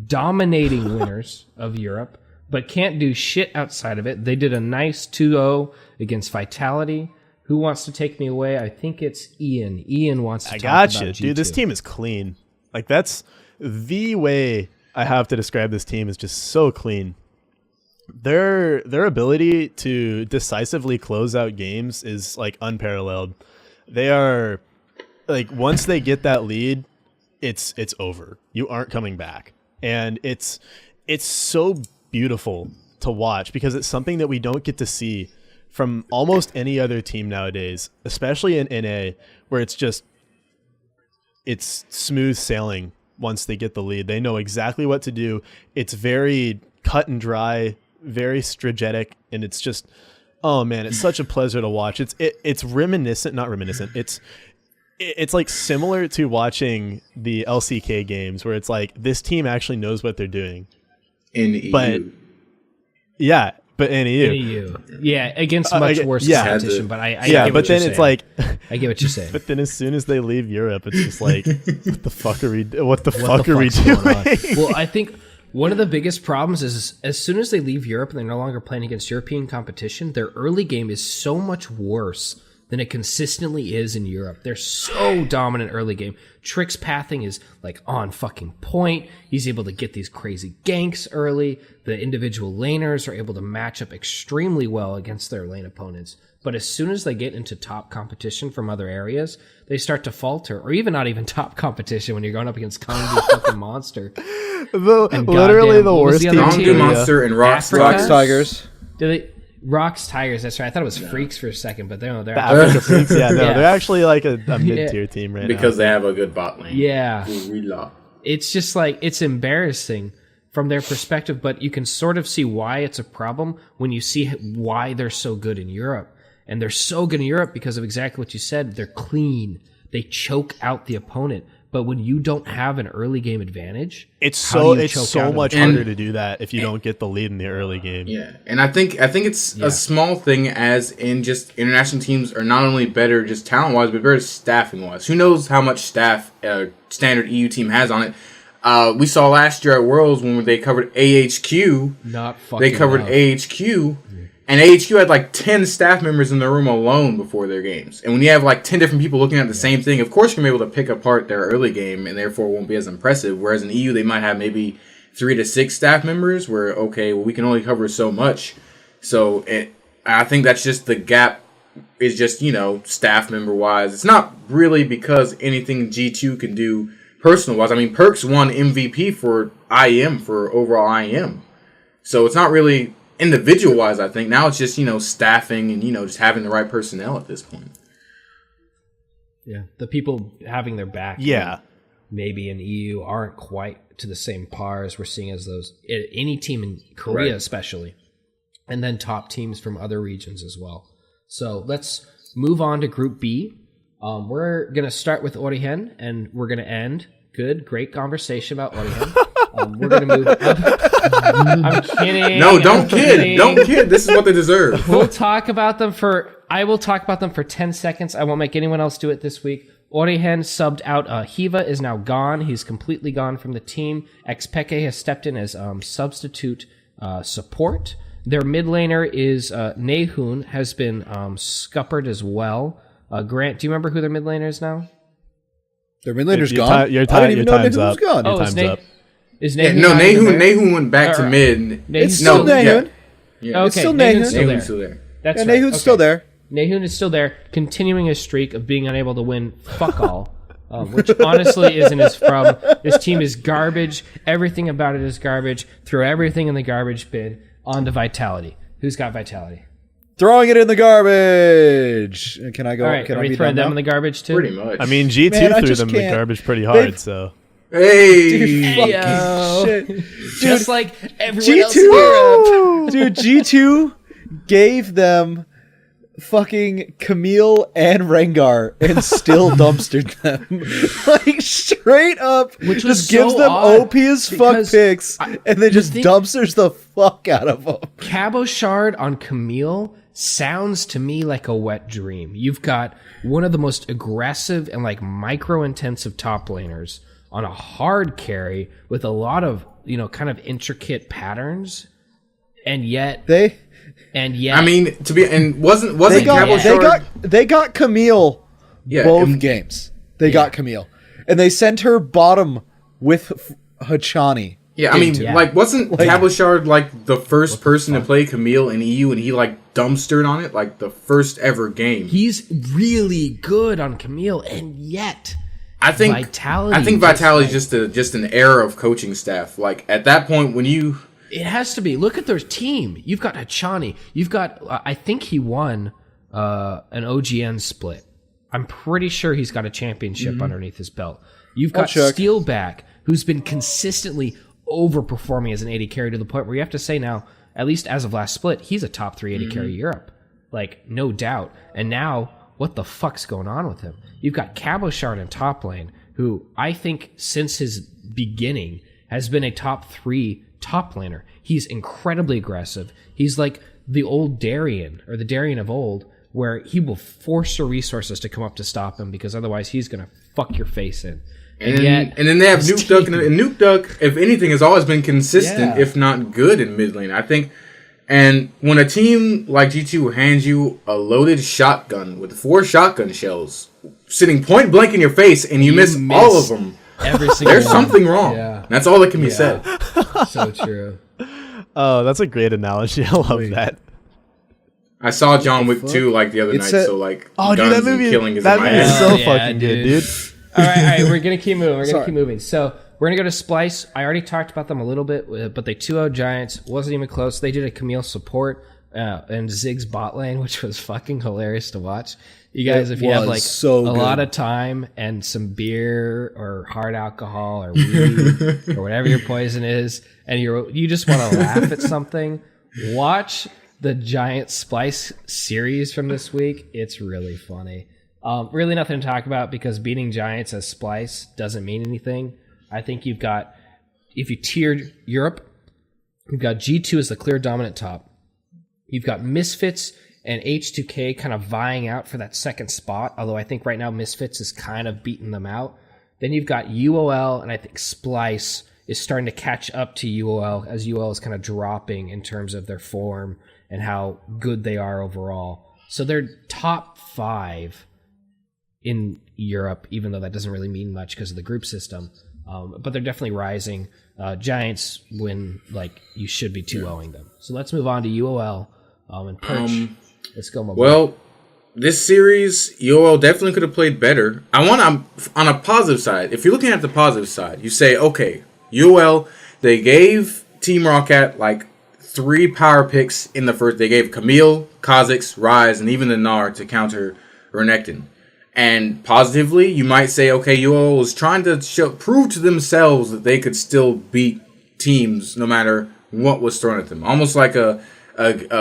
dominating winners of Europe, but can't do shit outside of it. They did a nice 2-0 against Vitality. Who wants to take me away? I think it's Ian. Ian wants to I talk got about you, G2. dude. This team is clean. Like that's the way I have to describe this team is just so clean. Their ability to decisively close out games is like unparalleled. They are like once they get that lead, it's over. You aren't coming back. And it's so beautiful to watch because it's something that we don't get to see from almost any other team nowadays, especially in NA, where it's smooth sailing once they get the lead. They know exactly what to do. It's very cut and dry, very strategic, and it's just, oh man, it's such a pleasure to watch. It's not reminiscent. It's like similar to watching the LCK games where it's like this team actually knows what they're doing. In EU. But yeah, but in EU. EU. Yeah, against much worse competition, but I Yeah, get but what you're then it's saying. like I get what you're saying. but then as soon as they leave Europe, it's just like what the fuck are we doing? What the fuck's going on? Well, I think one of the biggest problems is as soon as they leave Europe and they're no longer playing against European competition, their early game is so much worse than it consistently is in Europe. They're so dominant early game. Trick's pathing is like on fucking point. He's able to get these crazy ganks early. The individual laners are able to match up extremely well against their lane opponents. But as soon as they get into top competition from other areas, they start to falter. Or even not even top competition when you're going up against Congo fucking Monster. Literally the what was worst the team. other Congo team? Monster and Rocks Africa? Rocks Tigers. Do they? Rocks Tigers, that's right. I thought it was Freaks for a second, but they're The Africa Freaks, yeah, no, Yeah. they're actually like a mid-tier team right because now. they have a good bot lane. Yeah. Gorilla. It's just like, it's embarrassing from their perspective, but you can sort of see why it's a problem when you see why they're so good in Europe. And they're so good in Europe because of exactly what you said. They're clean. They choke out the opponent. But when you don't have an early game advantage, It's how do you it's choke so out much an harder to do that if you don't get the lead in the early game. Yeah, and I think it's a small thing, as in just international teams are not only better just talent wise, but better staffing wise. Who knows how much staff a standard EU team has on it? We saw last year at Worlds when they covered AHQ. Not fucking They covered enough. AHQ, and AHQ had like 10 staff members in the room alone before their games. And when you have like 10 different people looking at the same thing, of course you're going to be able to pick apart their early game, and therefore won't be as impressive. Whereas in EU, they might have maybe 3 to 6 staff members where, okay, well, we can only cover so much. So I think that's just the gap is just, staff member wise. It's not really because anything G2 can do personal wise. I mean, Perks won MVP for IEM, for overall IEM. So it's not really individual wise, I think. Now it's just, staffing and, just having the right personnel at this point. Yeah, the people having their back. Yeah. Maybe in EU aren't quite to the same par as we're seeing as those any team in Korea, especially, and then top teams from other regions as well. So let's move on to Group B. We're gonna start with Origen, and we're gonna end. Great conversation about Origen. We're gonna move up. I'm kidding. No, don't kid. Don't kid. This is what they deserve. We'll talk about them I will talk about them for 10 seconds. I won't make anyone else do it this week. Origen subbed out. Hiva is now gone. He's completely gone from the team. Xpeke has stepped in as substitute support. Their mid laner is Nehun, has been scuppered as well. Grant, do you remember who their mid laner is now? Their mid laner's Your gone. your I didn't even know time's Nehun was up. gone. Your Oh, time's up. Is Yeah, Nehun no, not even there? Nehun went back to Or- mid. It's still Nehun. Yeah. It's Okay, still Nehun's Nehun. still Nehun's there. still there. That's Yeah, right. Nehun's Okay. still there. Nehun is still there, continuing his streak of being unable to win fuck all, which honestly isn't his problem. This team is garbage. Everything about it is garbage. Throw everything in the garbage bin. On to Vitality. Who's got Vitality? Throwing it in the garbage. Can I go? All right, can are I we be throwing done them now? in the garbage too? Pretty much. I mean, G2 Man, I threw just them in the can't. garbage pretty hard, They've- so. hey. Fucking Yo. shit. Just like everyone else in Europe. G2, dude, G2 gave them fucking Camille and Rengar and still dumpstered them. Like straight up, Which was just gives so them odd, OP as fuck because picks and then just think- dumpsters the fuck out of them. Cabo Shard on Camille sounds to me like a wet dream. You've got one of the most aggressive and like micro-intensive top laners on a hard carry with a lot of, kind of intricate patterns. And yet, I mean, wasn't They got, Cabo Shard? they got Camille Yeah, both and- games. They got Camille. And they sent her bottom with Hachani. Yeah, I mean, Yeah. wasn't Cabo Shard like the first person to play Camille in EU, and he like dumpstered on it like the first ever game? he's really good on Camille, and yet I think Vitality Vitality is just an error of coaching staff. Like at that point, when you it has to be. Look at their team. You've got Hachani. You've got. I think he won an OGN split. I'm pretty sure he's got a championship underneath his belt. You've got check. Steelback, who's been consistently overperforming as an 80 carry to the point where you have to say now, at least as of last split, he's a top 380 carry Europe. Like, no doubt. And now, what the fuck's going on with him? You've got Cabo Shard in top lane, who I think since his beginning has been a top 3 top laner. He's incredibly aggressive. He's like the old Darien, or the Darien of old, where he will force your resources to come up to stop him because otherwise he's going to fuck your face in. And then they have Nuke Duck, and Nuke Duck, if anything, has always been consistent, Yeah. if not good in mid lane. I think, and when a team like G2 hands you a loaded shotgun with 4 shotgun shells sitting point blank in your face, and you miss all of them, Every single there's one. something wrong. Yeah. That's all that can be said. So true. Oh, that's a great analogy. I love that. I saw John Wick 2 like the other It's night, a- so like Oh, dude, guns that and movie, killing is that in my movie is head. so Yeah, fucking good, dude. All right, we're gonna keep moving. We're gonna keep moving. So we're gonna go to Splice. I already talked about them a little bit, but they 2-0 Giants. Wasn't even close. They did a Camille support and Ziggs bot lane, which was fucking hilarious to watch. You guys, if you have was like so a good. lot of time and some beer or hard alcohol or weed or whatever your poison is, and you just want to laugh at something, watch the Giant Splice series from this week. It's really funny. Really nothing to talk about because beating Giants as Splice doesn't mean anything. I think you've got, if you tiered Europe, you've got G2 as the clear dominant top. You've got Misfits and H2K kind of vying out for that second spot, although I think right now Misfits is kind of beating them out. Then you've got UOL, and I think Splice is starting to catch up to UOL as UOL is kind of dropping in terms of their form and how good they are overall. So they're top 5 in Europe, even though that doesn't really mean much because of the group system. But they're definitely rising. Giants win, like, you should be 2-0ing them. So let's move on to UOL and Perch. Let's go, my boy. Well, this series, UOL definitely could have played better. On a positive side, if you're looking at the positive side, you say, okay, UOL, they gave Team Rocket like 3 power picks in the first. They gave Camille, Kha'Zix, Ryze, and even the Gnar to counter Renekton. And positively, you might say, okay, UOL was trying to prove to themselves that they could still beat teams no matter what was thrown at them. Almost like a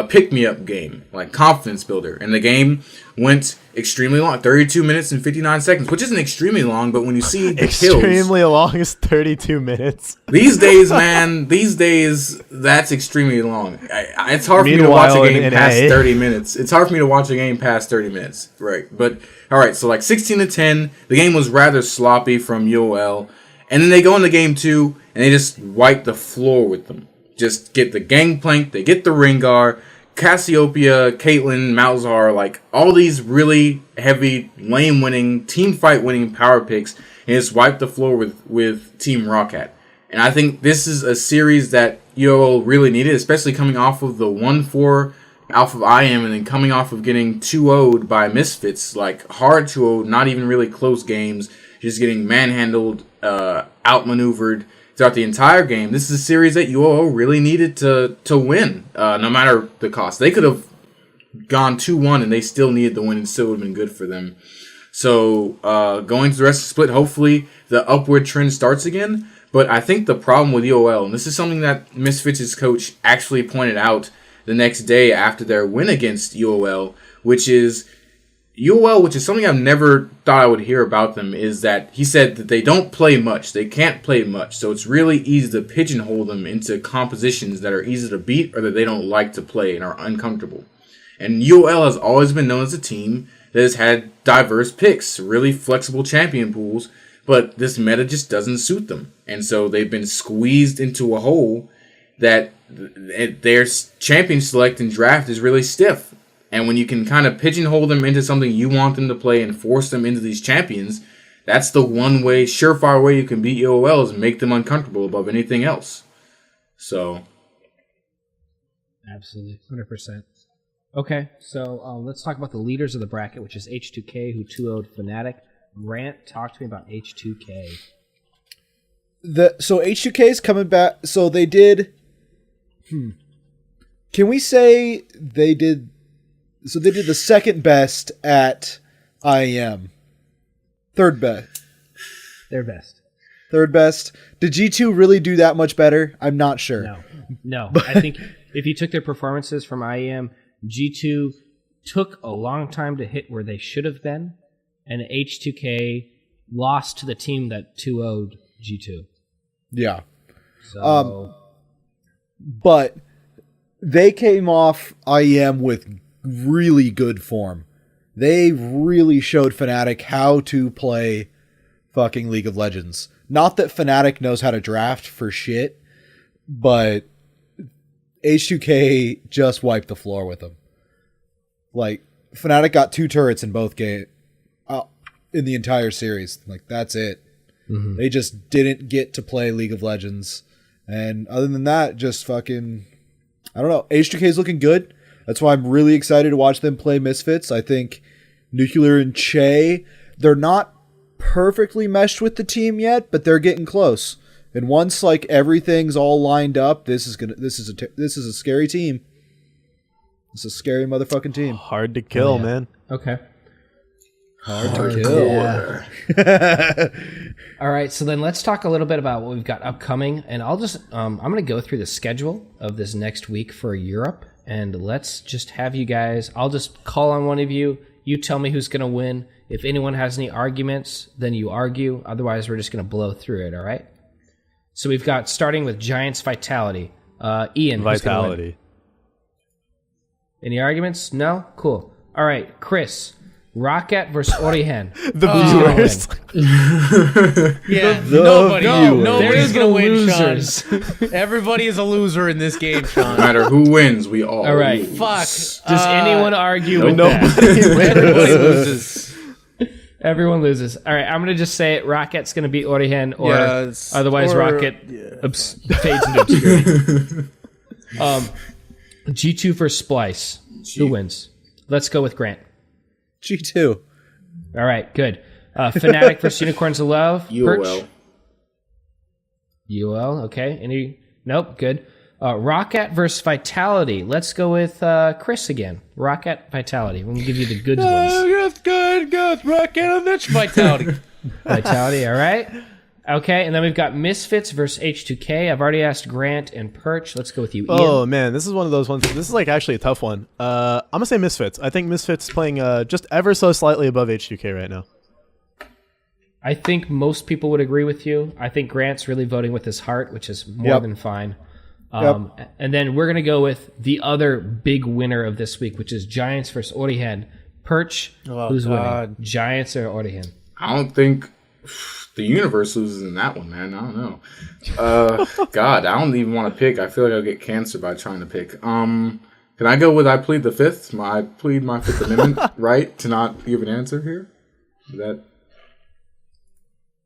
pick-me-up game, like confidence builder. And the game went extremely long, 32 minutes and 59 seconds, which isn't extremely long, but when you see the extremely long is 32 minutes. These days, man, that's extremely long. It's hard for me to watch a game past 30 minutes. It's hard for me to watch a game past 30 minutes, right? But, all right, so like 16-10, the game was rather sloppy from UOL, and then they go into game 2, and they just wipe the floor with them. Just get the Gangplank, they get the Rengar, Cassiopeia, Caitlyn, Malzahar, like all these really heavy lane winning, team fight winning power picks, and just wipe the floor with Team Rocket. And I think this is a series that UOL really needed, especially coming off of the 1-4 off of IM and then coming off of getting 2-0'd by Misfits, like hard 2-0, not even really close games, just getting manhandled, outmaneuvered throughout the entire game. This is a series that UOL really needed to win, no matter the cost. They could have gone 2-1 and they still needed the win and still would have been good for them. So going to the rest of the split, hopefully the upward trend starts again. But I think the problem with UOL, and this is something that Misfits' coach actually pointed out the next day after their win against UOL, which is something I've never thought I would hear about them, is that he said that they don't play much. They can't play much. So it's really easy to pigeonhole them into compositions that are easy to beat or that they don't like to play and are uncomfortable. And UOL has always been known as a team that has had diverse picks, really flexible champion pools, but this meta just doesn't suit them. And so they've been squeezed into a hole that their champion select and draft is really stiff. And when you can kind of pigeonhole them into something you want them to play and force them into these champions, that's the one way, surefire way you can beat UOL is make them uncomfortable above anything else. So. Absolutely. 100%. Okay, so let's talk about the leaders of the bracket, which is H2K, who 2-0'd Fnatic. Rant, talk to me about H2K. So H2K is coming back. So they did. Can we say they did? So they did the second best at IEM. Third best. Their best. Third best. Did G2 really do that much better? I'm not sure. No. I think if you took their performances from IEM, G2 took a long time to hit where they should have been, and H2K lost to the team that 2-0'd G2. Yeah. So, but they came off IEM with really good form. They really showed Fnatic how to play fucking League of Legends. Not that Fnatic knows how to draft for shit, but H2K just wiped the floor with them. Like, Fnatic got 2 turrets in both games in the entire series. Like, that's it. Mm-hmm. They just didn't get to play League of Legends. And other than that, just fucking, I don't know. H2K is looking good. That's why I'm really excited to watch them play Misfits. I think Nuclear and Che, they're not perfectly meshed with the team yet, but they're getting close. And once like everything's all lined up, this is a scary team. It's a scary motherfucking team. Hard to kill, man. Okay. Hard to kill. Yeah. All right, so then let's talk a little bit about what we've got upcoming, and I'll just I'm going to go through the schedule of this next week for Europe, and let's just have you guys. I'll just call on one of you. You tell me who's going to win. If anyone has any arguments, then you argue. Otherwise, we're just going to blow through it, all right? So we've got, starting with Giants Vitality. Ian, Vitality. Any arguments? No? Cool. All right, Chris. Rocket versus Origen. The viewers. Yeah, nobody's gonna win, Sean. Everybody is a loser in this game, Sean. No matter who wins, we all All right. lose. Fuck. Does anyone argue with that? Everybody loses. Everyone loses. All right, I'm going to just say it. Rocket's going to beat Origen, or otherwise Rocket fades into obscurity. G2 versus Splice. Who wins? Let's go with Grant. G2. All right, good. Fnatic versus Unicorns of Love. UOL. UOL, okay. Any? Nope, good. Rocket versus Vitality. Let's go with Chris again. Rocket, Vitality. We'll give you the good ones. Good. Rocket on this Vitality. Vitality, all right. Okay, and then we've got Misfits versus H2K. I've already asked Grant and Perch. Let's go with you, Ian. Oh, man, this is one of those ones. This is like actually a tough one. I'm going to say Misfits. I think Misfits playing just ever so slightly above H2K right now. I think most people would agree with you. I think Grant's really voting with his heart, which is more than fine. And then we're going to go with the other big winner of this week, which is Giants versus Origen. Perch, who's winning? Giants or Origen? I don't think the universe loses in that one, man. I don't know. God, I don't even want to pick. I feel like I'll get cancer by trying to pick. Can I go with I plead the fifth? I plead my Fifth Amendment right to not give an answer here? Is that...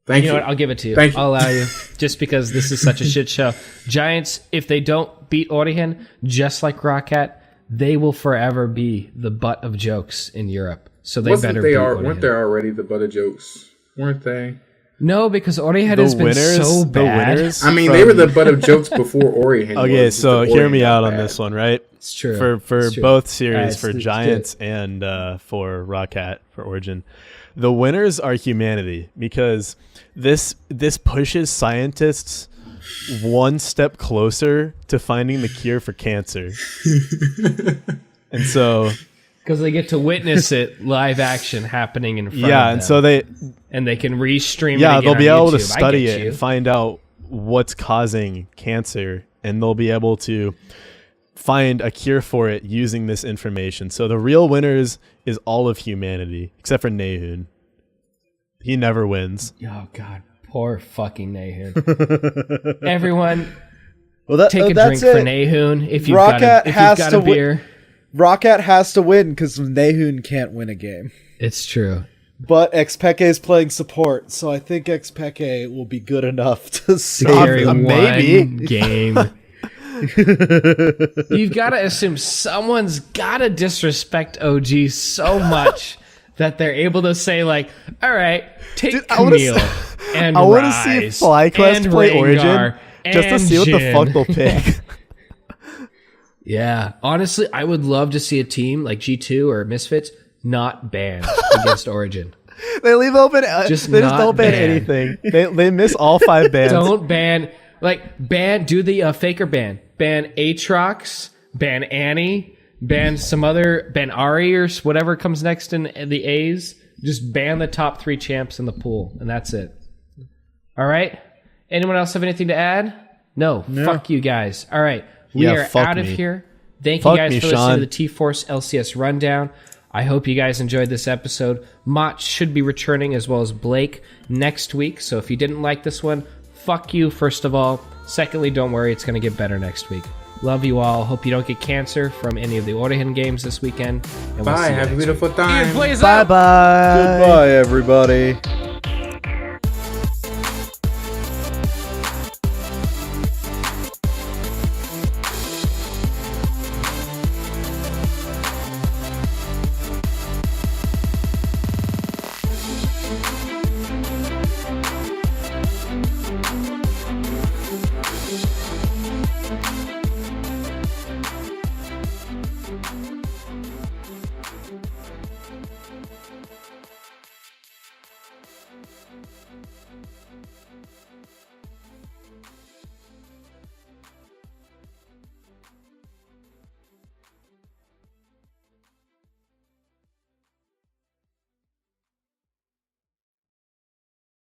Thank you. You know what? I'll give it to you. Thank you. I'll allow you. Just because this is such a shit show. Giants, if they don't beat Origen, just like Rocket, they will forever be the butt of jokes in Europe. So they better beat Origen. Weren't they already the butt of jokes? Weren't they? No, because Origen has been so bad. I mean, they were the butt of jokes before Origen. Okay, so hear me out on this one, right? It's true. For both series, for Giants and for Rocket, for Origin. The winners are humanity, because this pushes scientists one step closer to finding the cure for cancer. And so... Because they get to witness it live action happening in front of them. Yeah, and so they can restream it. Yeah, they'll be able to YouTube. study it and find out what's causing cancer, and they'll be able to find a cure for it using this information. So the real winners is all of humanity, except for Nahun. He never wins. Oh, God. Poor fucking Nahun. Everyone, take a drink for Nahun if you've got a beer. Rocket has to win because Nahun can't win a game. It's true. But Xpeke is playing support, so I think Xpeke will be good enough to save one maybe game. You've got to assume someone's got to disrespect OG so much that they're able to say, like, all right, take Camille and I want to Rise see FlyQuest play Rengar Origin just to see what the fuck they'll pick. Yeah, honestly, I would love to see a team like G2 or Misfits not ban against Origin. They leave open. They just don't ban anything. They miss all 5 bans. Don't ban. Do the faker ban. Ban Aatrox, ban Annie, ban some other, ban Ari or whatever comes next in the A's. Just ban the top 3 champs in the pool, and that's it. All right? Anyone else have anything to add? No. Fuck you guys. All right. We are out of here. Thank you guys for listening to the T-Force LCS Rundown. I hope you guys enjoyed this episode. Mot should be returning, as well as Blake, next week. So if you didn't like this one, fuck you, first of all. Secondly, don't worry, it's going to get better next week. Love you all. Hope you don't get cancer from any of the Origen games this weekend. And Bye. Have a beautiful time. Ian plays Bye-bye. Goodbye, everybody.